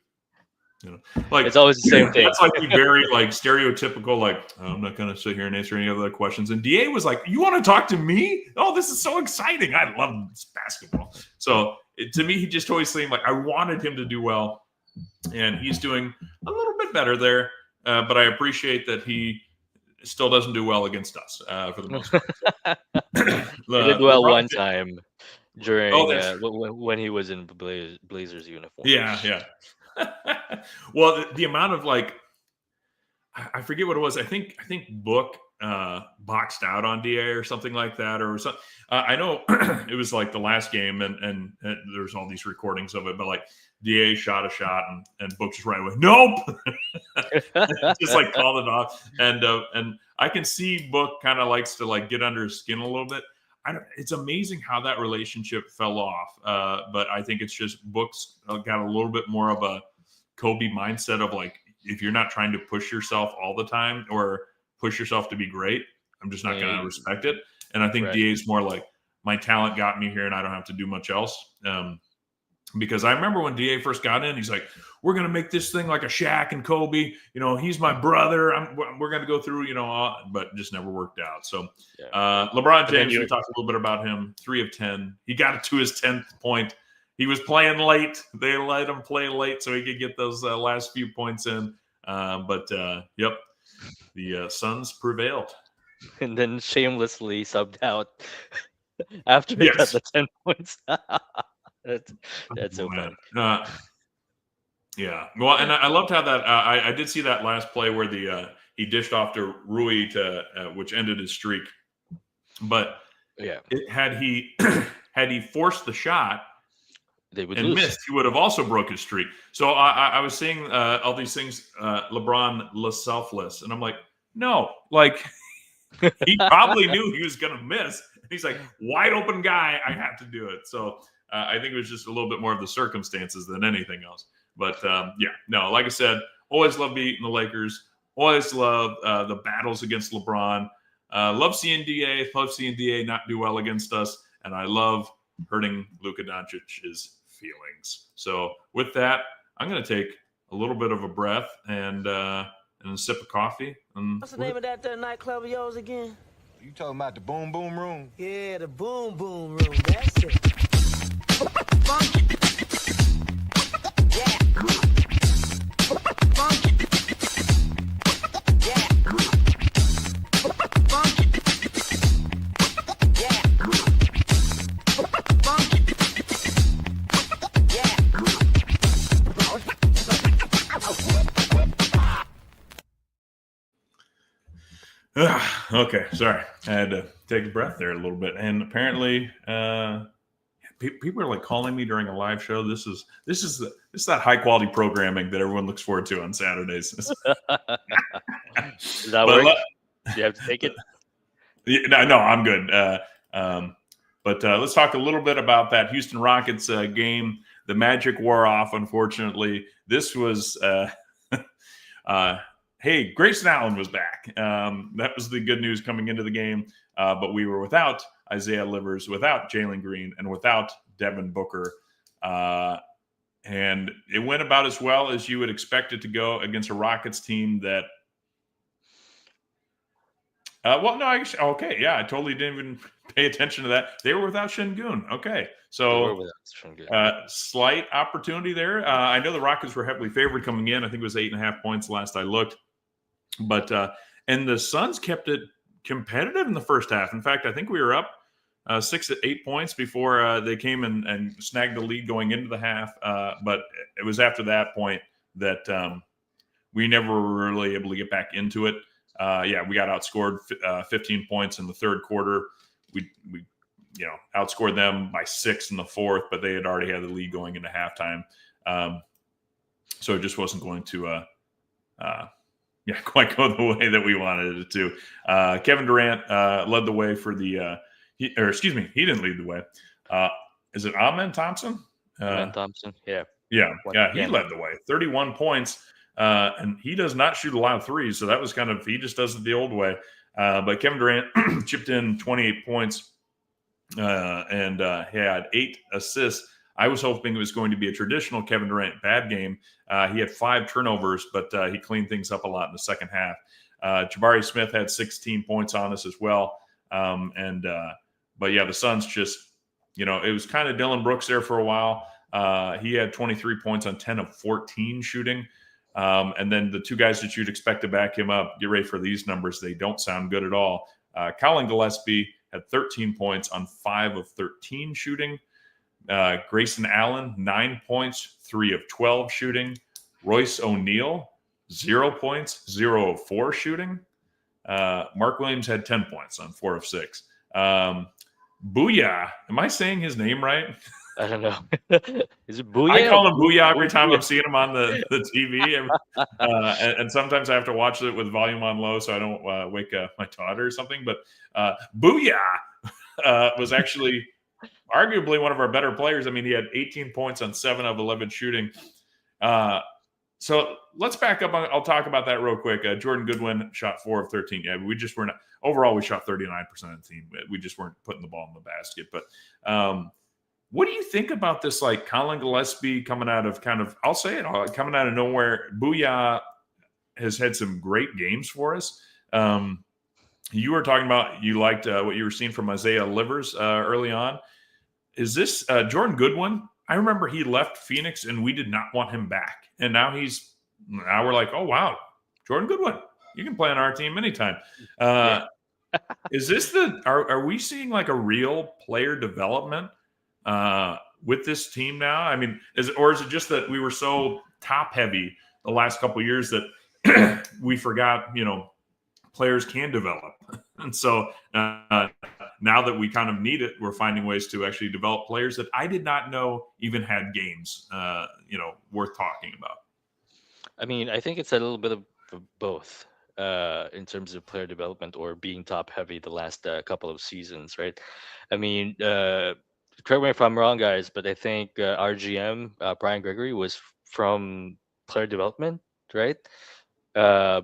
Like it's always the same thing. That's like the very like stereotypical, like, oh, I'm not going to sit here and answer any other questions. And DA was like, you want to talk to me? Oh, this is so exciting. I love basketball. So to me, he just always seemed like I wanted him to do well. And he's doing a little bit better there. But I appreciate that he still doesn't do well against us for the most part. He did well one time during when he was in Blazers uniform. Yeah. Well, the amount of like, I forget what it was. I think Book boxed out on DA or something like that, or something. I know it was like the last game, and there's all these recordings of it. But like DA shot a shot, and Book just right away, nope, just like called it off. And I can see Book kind of likes to like get under his skin a little bit. It's amazing how that relationship fell off. But I think it's just Book's got a little bit more of a Kobe mindset of like, if you're not trying to push yourself all the time or push yourself to be great, I'm just not going to respect it. And I think DA is more like, my talent got me here and I don't have to do much else. Because I remember when DA first got in, he's like, we're going to make this thing like a Shaq and Kobe. He's my brother. We're going to go through, but just never worked out. So LeBron James, we talked a little bit about him, 3 of 10. He got it to his 10th point. He was playing late. They let him play late so he could get those last few points in. Yep, the Suns prevailed. And then shamelessly subbed out after he got the 10 points. That's so funny. Yeah. Well, and I loved how that I did see that last play where he dished off to Rui which ended his streak. But had he forced the shot they would and lose. missed, he would have also broke his streak. So I was seeing all these things, LeBron selfless, and I'm like, no, like he probably knew he was going to miss. He's like, wide open guy, I have to do it. So I think it was just a little bit more of the circumstances than anything else. But like I said, always love beating the Lakers. Always love the battles against LeBron. Love seeing DA not do well against us. And I love hurting Luka Doncic's feelings. So with that, I'm going to take a little bit of a breath and a sip of coffee. What's the name of that nightclub of yours again? You talking about the Boom Boom Room? Yeah, the Boom Boom Room. That's it. Okay, sorry. I had to take a breath there a little bit. And apparently, people are like calling me during a live show. This is that high quality programming that everyone looks forward to on Saturdays. Does that work? Do you have to take it? No, I'm good. But let's talk a little bit about that Houston Rockets game. The Magic wore off, unfortunately. This was hey, Grayson Allen was back. That was the good news coming into the game. But we were without Isaiah Livers, without Jalen Green, and without Devin Booker. And it went about as well as you would expect it to go against a Rockets team that I totally didn't even pay attention to that. They were without Şengün. Okay. So slight opportunity there. I know the Rockets were heavily favored coming in. I think it was 8.5 points last I looked. But and the Suns kept it competitive in the first half. In fact, I think we were up 6 to 8 points before they came and snagged the lead going into the half. But it was after that point that we never were really able to get back into it. We got outscored 15 points in the third quarter. We outscored them by 6 in the fourth, but they had already had the lead going into halftime. So it just wasn't going to quite go the way that we wanted it to. Kevin Durant led the way for the he didn't lead the way. Is it Amen Thompson? Amen Thompson, yeah. He led the way. 31 points. And he does not shoot a lot of threes, so that was he just does it the old way. But Kevin Durant chipped in 28 points and he had 8 assists. I was hoping it was going to be a traditional Kevin Durant bad game. He had 5 turnovers, but he cleaned things up a lot in the second half. Jabari Smith had 16 points on us as well. But the Suns just, it was kind of Dylan Brooks there for a while. He had 23 points on 10 of 14 shooting. And then the two guys that you'd expect to back him up, get ready for these numbers. They don't sound good at all. Colin Gillespie had 13 points on 5 of 13 shooting. Grayson Allen, 9 points, 3 of 12 shooting. Royce O'Neal, 0 points, 0 of 4 shooting. Mark Williams had 10 points on 4 of 6. Booyah. Am I saying his name right? I don't know. Is it Booyah? I call him Booyah every time I'm seeing him on the TV. And sometimes I have to watch it with volume on low so I don't wake my daughter or something. But Booyah was actually arguably one of our better players. I mean, he had 18 points on 7 of 11 shooting. So let's back up. I'll talk about that real quick. Jordan Goodwin shot 4 of 13. Yeah, we just weren't – overall, we shot 39% of the team. We just weren't putting the ball in the basket. But What do you think about this, like Colin Gillespie coming out of I'll say it, coming out of nowhere? Booyah has had some great games for us. You were talking about you liked what you were seeing from Isaiah Livers early on. Is this Jordan Goodwin? I remember he left Phoenix and we did not want him back. And now we're like, oh, wow, Jordan Goodwin, you can play on our team anytime. Is this are we seeing like a real player development with this team now? I mean, is it just that we were so top heavy the last couple of years that we forgot, players can develop. And so now that we kind of need it, we're finding ways to actually develop players that I did not know even had games, worth talking about. I mean, I think it's a little bit of both in terms of player development or being top heavy the last couple of seasons, right? I mean, correct me if I'm wrong, guys, but I think our GM, Brian Gregory, was from player development, right?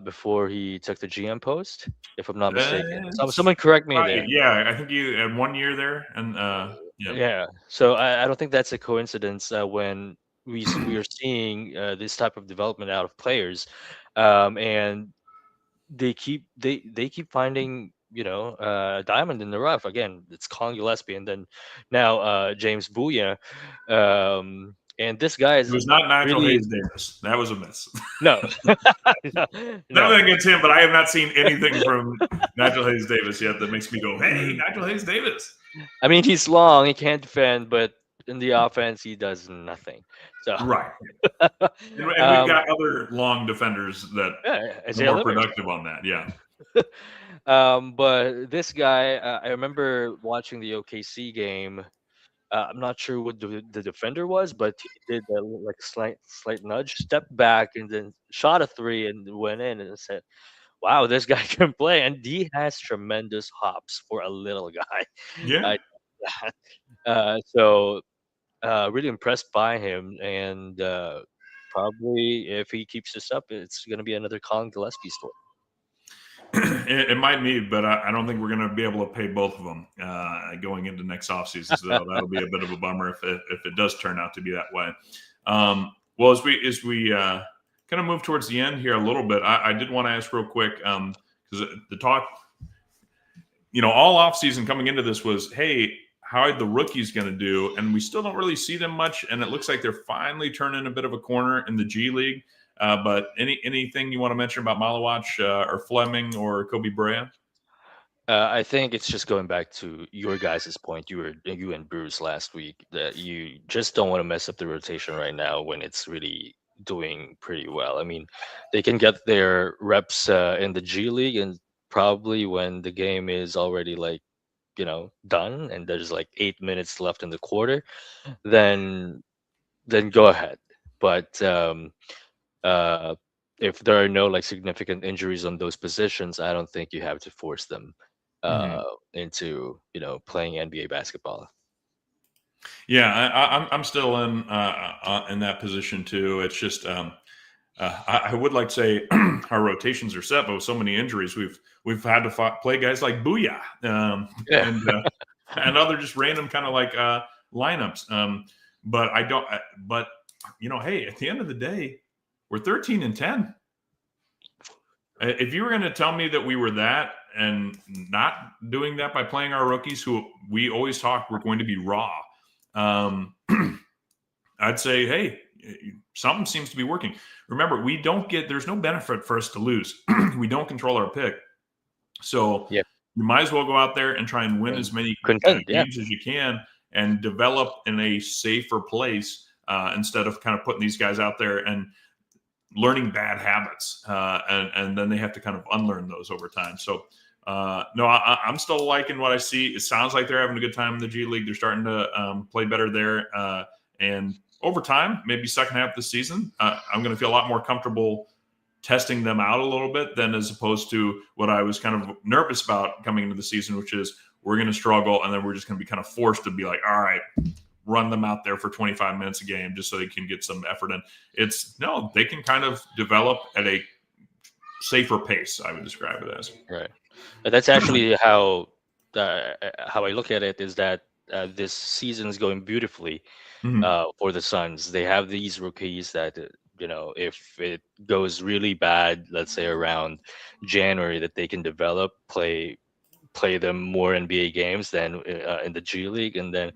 Before he took the GM post, if I'm not mistaken. Someone correct me there. Yeah, I think you had 1 year there, and Yeah. So I don't think that's a coincidence when we are seeing this type of development out of players, and they keep finding diamond in the rough. Again, it's Colin Gillespie, and then now James Booyah, and this guy it is was not Nigel really Hayes Davis. That was a miss. no, no, Nothing against him, but I have not seen anything from Nigel Hayes Davis yet that makes me go, hey, Nigel Hayes Davis. I mean, he's long, he can't defend, but in the offense, he does nothing. So Right. And we've got other long defenders that are more productive on that. Yeah. But this guy, I remember watching the OKC game. I'm not sure what the defender was, but he did a like slight nudge, stepped back, and then shot a three and went in. And said, "Wow, this guy can play!" And he has tremendous hops for a little guy. Yeah. So really impressed by him, and probably if he keeps this up, it's going to be another Colin Gillespie story. It might need, but I don't think we're going to be able to pay both of them going into next offseason. So that'll be a bit of a bummer if it does turn out to be that way. Well, as we kind of move towards the end here a little bit, I did want to ask real quick because the talk, all offseason coming into this was, hey, how are the rookies going to do? And we still don't really see them much. And it looks like they're finally turning a bit of a corner in the G League. But anything you want to mention about Malawach or Fleming or Kobe Bryant? I think it's just going back to your guys' point. You and Bruce last week that you just don't want to mess up the rotation right now when it's really doing pretty well. I mean, they can get their reps in the G League, and probably when the game is already done and there's 8 minutes left in the quarter, then go ahead. But if there are no significant injuries on those positions, I don't think you have to force them into playing NBA basketball. Yeah, I'm still in that position too. It's just I would like to say our rotations are set, but with so many injuries, we've had to play guys like Booyah and other just random kind of lineups. But I don't. But hey, at the end of the day, we're 13-10. If you were going to tell me that we were that and not doing that by playing our rookies, who we always talk we're going to be raw, I'd say, hey, something seems to be working. Remember, there's no benefit for us to lose. We don't control our pick. So you might as well go out there and try and win as many games as you can and develop in a safer place instead of kind of putting these guys out there and learning bad habits. And then they have to kind of unlearn those over time. So, no, I'm still liking what I see. It sounds like they're having a good time in the G League. They're starting to play better there. And over time, maybe second half of the season, I'm going to feel a lot more comfortable testing them out a little bit than as opposed to what I was kind of nervous about coming into the season, which is we're going to struggle and then we're just going to be kind of forced to be like, all right, run them out there for 25 minutes a game just so they can get some effort in. They can kind of develop at a safer pace, I would describe it as. Right. That's actually how I look at it, is that this season is going beautifully Mhm. for the Suns. They have these rookies that if it goes really bad, let's say around January, that they can develop, play them more NBA games than in the G League, and then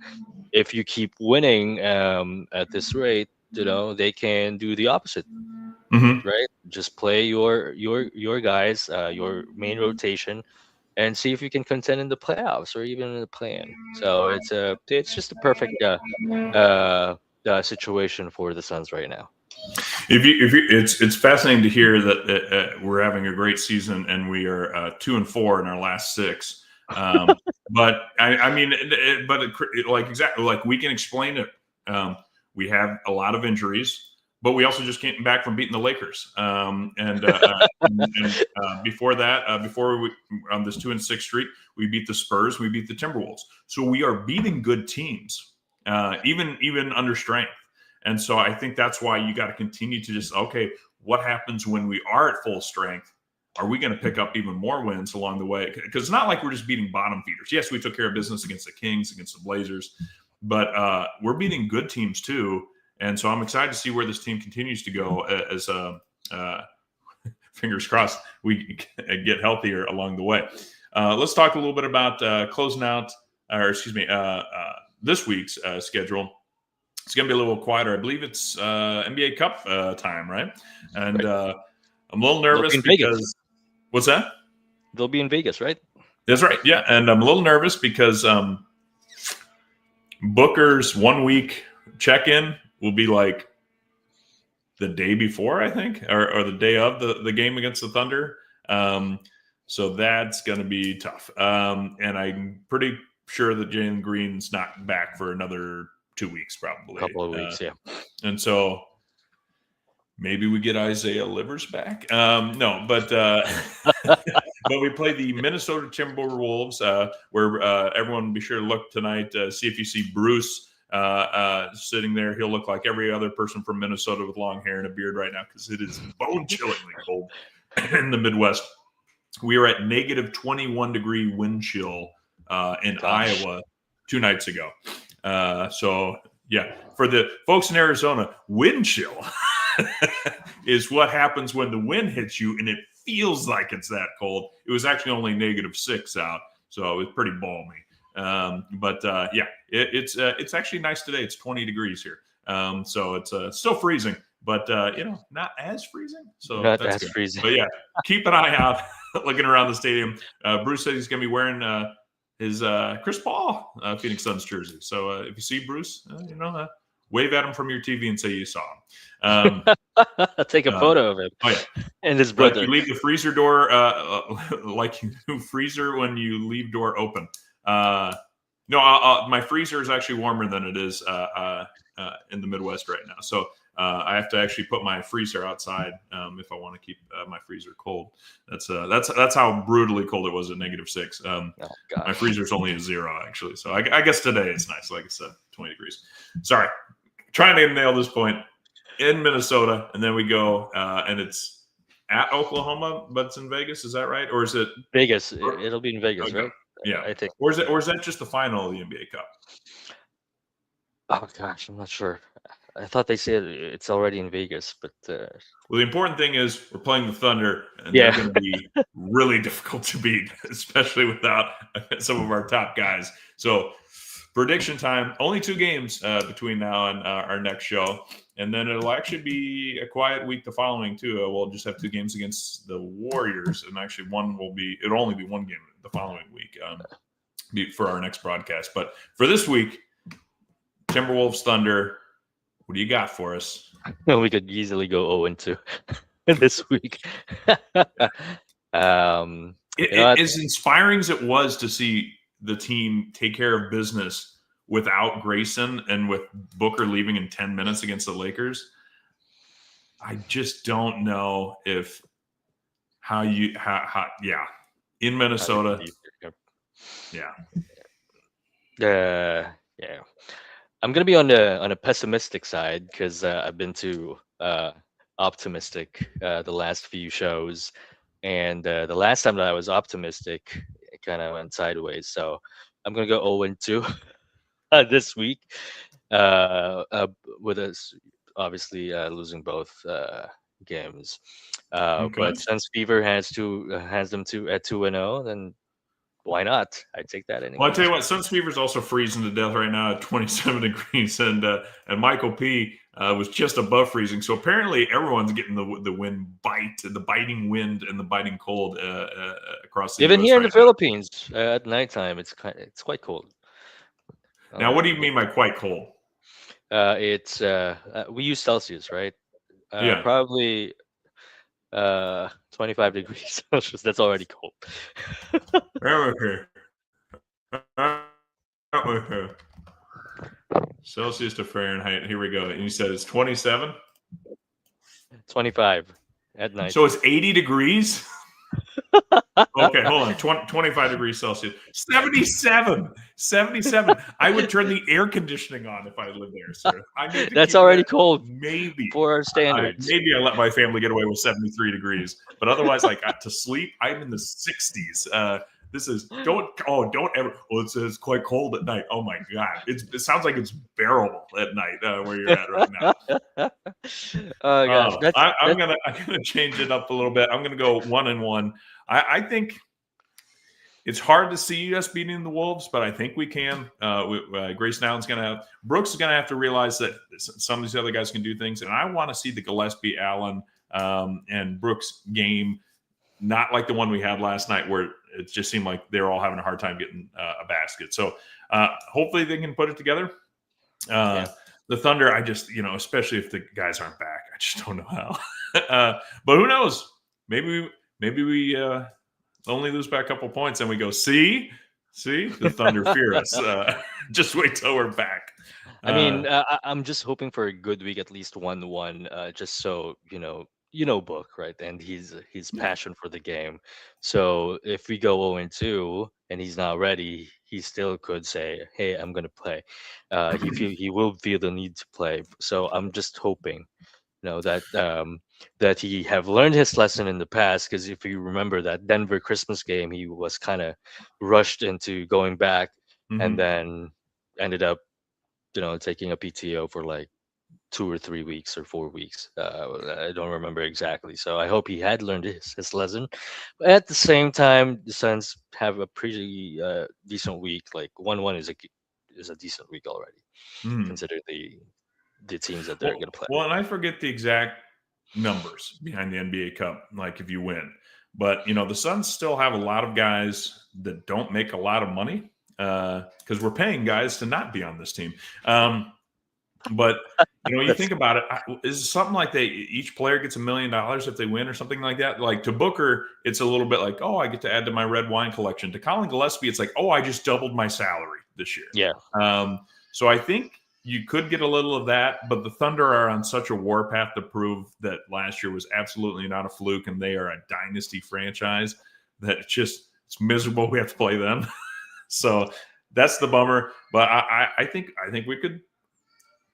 if you keep winning at this rate, they can do the opposite, Mhm. right? Just play your guys, your main rotation, and see if you can contend in the playoffs or even in the play-in. So it's just a perfect uh, situation for the Suns right now. It's fascinating to hear that we're having a great season and we are 2-4 in our last six. But I mean, like exactly like we can explain it. We have a lot of injuries, but we also just came back from beating the Lakers. Before that, before we on this 2-6 streak, we beat the Spurs, we beat the Timberwolves. So we are beating good teams, even under strength. And so I think that's why you got to continue to just, okay, what happens when we are at full strength? Are we going to pick up even more wins along the way? Because it's not like we're just beating bottom feeders. Yes, we took care of business against the Kings, against the Blazers, but we're beating good teams too. And so I'm excited to see where this team continues to go as fingers crossed we get healthier along the way. Let's talk a little bit about closing out, or excuse me, this week's schedule. It's going to be a little quieter. I believe it's NBA Cup time, right? And Right. I'm a little They'll be nervous in Vegas. because what's that? They'll be in Vegas, right? That's right. Yeah, and I'm a little nervous because Booker's 1 week check-in will be like the day before, I think, or the day of the game against the Thunder. So that's going to be tough. And I'm pretty sure that Jalen Green's not back for another 2 weeks, probably. Couple of weeks, yeah. And so maybe we get Isaiah Livers back. No, but but we play the Minnesota Timberwolves, where everyone be sure to look tonight. See if you see Bruce sitting there. He'll look like every other person from Minnesota with long hair and a beard right now because it is bone-chillingly cold in the Midwest. We are at negative 21 degree wind chill in Iowa 2 nights ago. So yeah, for the folks in Arizona, wind chill is what happens when the wind hits you and it feels like it's that cold. It was actually only -6 out, so it was pretty balmy. But it's actually nice today. It's 20 degrees here, so it's still freezing, but not as freezing. So Not that's as good. freezing. But yeah, keep an eye out looking around the stadium. Bruce said he's going to be wearing his Chris Paul Phoenix Suns jersey. So if you see Bruce, wave at him from your TV and say you saw him. Take a photo of him. Oh yeah, and his but if brother. you leave the freezer door like you do freezer when you leave door open. No, my freezer is actually warmer than it is in the Midwest right now. So I have to actually put my freezer outside if I want to keep my freezer cold. That's how brutally cold it was at -6. Oh My gosh. freezer's only a 0 actually. So I guess today it's nice. Like I said, 20 degrees. Sorry, trying to nail this point in Minnesota, and then we go and it's at Oklahoma, but it's in Vegas. Is that right, or is it Vegas. It'll be in Vegas, okay. right? Yeah, I think. or is that just the final of the NBA Cup? Oh gosh, I'm not sure. I thought they said it's already in Vegas, but Well, the important thing is we're playing the Thunder, and Yeah. they're going to be really difficult to beat, especially without some of our top guys. So, prediction time: only 2 games between now and our next show, and then it'll actually be a quiet week the following too. We'll just have 2 games against the Warriors, and actually it'll only be 1 game the following week for our next broadcast. But for this week, Timberwolves Thunder. What do you got for us? we could easily go 0-2 this week. As inspiring as it was to see the team take care of business without Grayson and with Booker leaving in 10 minutes against the Lakers, I just don't know if how in Minnesota. Yeah. Yeah. I'm gonna be on the pessimistic side because I've been too optimistic the last few shows, and the last time that I was optimistic, it kind of went sideways. So I'm gonna go 0-2 this week. With us obviously losing both games. Okay. But since Fever hands them to at 2-0, then why not? I take that Well, I tell anyways. you what, Suns Fever's also freezing to death right now at 27 degrees, and Michael P was just above freezing. So apparently, everyone's getting the wind bite, the biting wind, and the biting cold across the Even U.S. here in right the Philippines, at nighttime, it's quite cold. now. Now, what do you Yeah. mean by quite cold? It's we use Celsius, right? Yeah. Probably 25 degrees Celsius. That's already cold. Celsius to Fahrenheit. Here we go. And you said it's 27. 25 at night. So it's 80 degrees. Okay, hold on. 25 degrees Celsius. 77. 77. I would turn the air conditioning on if I lived there, sir. I need to That's keep it already at cold maybe. for our standards. Maybe I let my family get away with 73 degrees, but otherwise, like to sleep, I'm in the 60s. This is don't ever. Well, it says quite cold at night. Oh my god, it sounds like it's bearable at night where you're at right now. Oh gosh, I'm gonna change it up a little bit. I'm gonna go 1-1. I think it's hard to see us beating the Wolves, but I think we can. Grace Nowlin's going to have – Brooks is going to have to realize that some of these other guys can do things. And I want to see the Gillespie, Allen, and Brooks game, not like the one we had last night where it just seemed like they were all having a hard time getting a basket. So hopefully they can put it together. The Thunder, I just – especially if the guys aren't back, I just don't know how. But who knows? Maybe we only lose by a couple points, and we go, see, the Thunder fear us. Just wait till we're back. I mean, I'm just hoping for a good week, at least 1-1, just so Book, right? And his passion for the game. So if we go 0-2 and he's not ready, he still could say, "Hey, I'm gonna play." He will feel the need to play. So I'm just hoping that he have learned his lesson in the past, because if you remember that Denver Christmas game, he was kind of rushed into going back and then ended up taking a PTO for like 2 or 3 weeks or 4 weeks. I don't remember exactly, so I hope he had learned his lesson. But at the same time, the Suns have a pretty decent week. Like 1-1 is a decent week already, considering the teams that they're going to play. Well, and I forget the exact numbers behind the NBA Cup, like if you win. But, the Suns still have a lot of guys that don't make a lot of money because we're paying guys to not be on this team. But, you think about it, is it something like each player gets $1 million if they win or something like that? Like to Booker, it's a little bit like, oh, I get to add to my red wine collection. To Colin Gillespie, it's like, oh, I just doubled my salary this year. Yeah. So I think you could get a little of that, but the Thunder are on such a warpath to prove that last year was absolutely not a fluke, and they are a dynasty franchise that it's miserable. We have to play them. So that's the bummer. But I think we could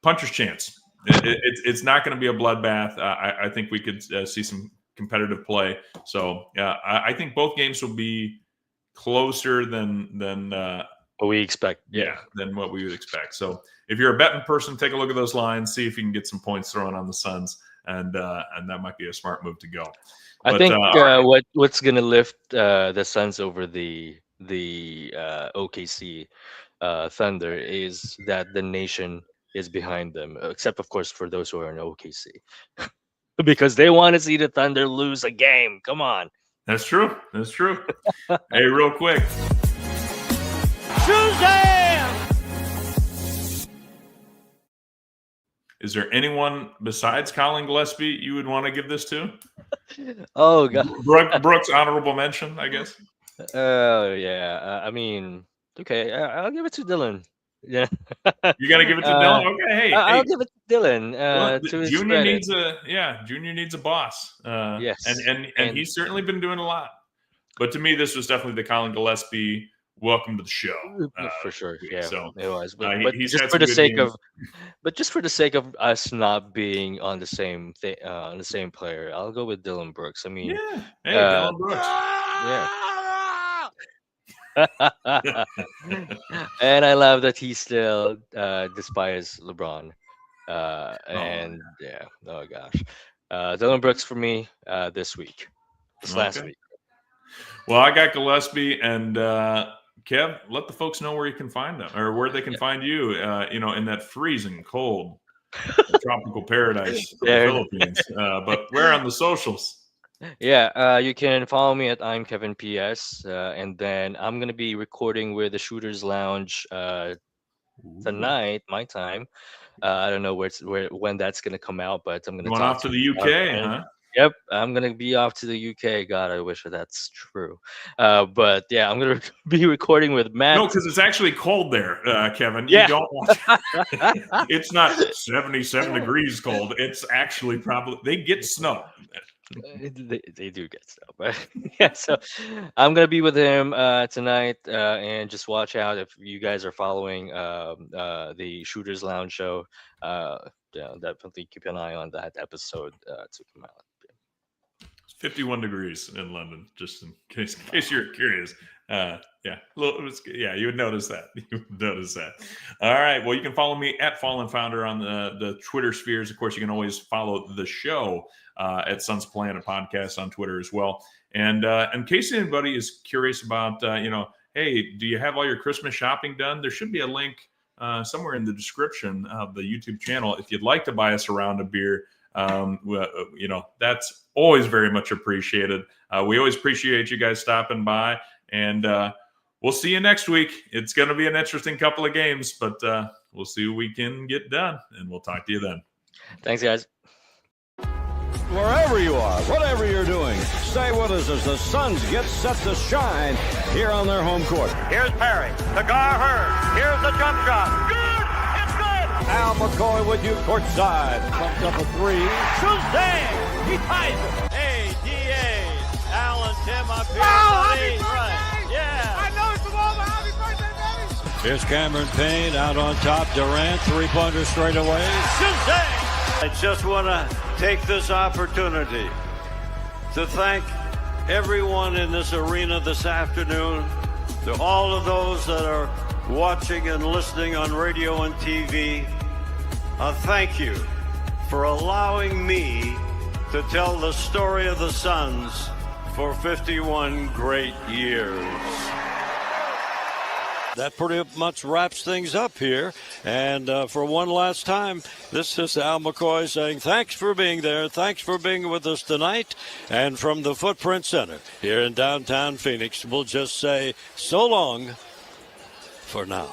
puncher's chance. It's not going to be a bloodbath. I think we could see some competitive play. So I think both games will be closer than what we expect. Than what we would expect. So if you're a betting person, take a look at those lines, see if you can get some points thrown on the Suns, and that might be a smart move to go. I think what's going to lift the Suns over the OKC Thunder is that the nation is behind them, except of course for those who are in OKC, because they want to see the Thunder lose a game. Come on. That's true. Hey, real quick. Suzanne! Is there anyone besides Colin Gillespie you would want to give this to? Oh God. Brooks honorable mention, I guess. Oh yeah. I mean, okay. I'll give it to Dylan. Yeah. You got to give it to Dylan. Okay, hey, I'll give it to Dylan. To his Junior credit. Junior needs a boss. Yes, and he's certainly been doing a lot. But to me, this was definitely the Colin Gillespie welcome to the show. For sure. Yeah. So it was. But just for the sake of us not being on the same thing, on the same player, I'll go with Dylan Brooks. I mean, Dylan Brooks. Yeah. And I love that he still despises LeBron. Oh, And yeah, oh gosh. Dylan Brooks for me this week. This last okay. week. Well, I got Gillespie and Kev. Let the folks know where you can find them or where they can find you. In that freezing cold tropical paradise of the There. Philippines. But where on the socials? Yeah, you can follow me at I'm Kevin PS, and then I'm gonna be recording with the Shooters Lounge tonight, my time. I don't know when that's gonna come out, but I'm gonna Going talk off to to the our UK, friend. huh? Yep, I'm gonna be off to the UK. God, I wish that's true. But yeah, I'm gonna be recording with Matt. No, because it's actually cold there, Kevin. You Yeah. don't want. It's not 77 degrees cold. It's actually probably they get snow. They do get stuff, but yeah. So I'm gonna be with him tonight, and just watch out if you guys are following the Shooters Lounge show. Yeah, definitely keep an eye on that episode to come out. It's 51 degrees in London, just in case you're curious. You would notice that. You would notice that. All right. Well, you can follow me at Fallen Founder on the Twitter spheres. Of course, you can always follow the show at Sons of Planet Podcast on Twitter as well. And in case anybody is curious about, hey, do you have all your Christmas shopping done? There should be a link somewhere in the description of the YouTube channel if you'd like to buy us a round of beer. That's always very much appreciated. We always appreciate you guys stopping by, and we'll see you next week. It's going to be an interesting couple of games, but we'll see what we can get done, and we'll talk to you then. Thanks, guys. Wherever you are, whatever you're doing, stay with us as the Suns get set to shine here on their home court. Here's Perry. The guard hurt. Here's the jump shot. Good. It's good. Al McCoy with you courtside. Pumped up a three. Tuesday. He ties it. Hey, D.A. Al and Tim up here. Happy birthday. Yeah. I know it's the moment. Happy birthday, baby. Here's Cameron Payne out on top. Durant, three-pointer straight away. Tuesday. I just want to take this opportunity to thank everyone in this arena this afternoon, to all of those that are watching and listening on radio and TV. Thank you for allowing me to tell the story of the Suns for 51 great years. That pretty much wraps things up here. And for one last time, this is Al McCoy saying thanks for being there. Thanks for being with us tonight. And from the Footprint Center here in downtown Phoenix, we'll just say so long for now.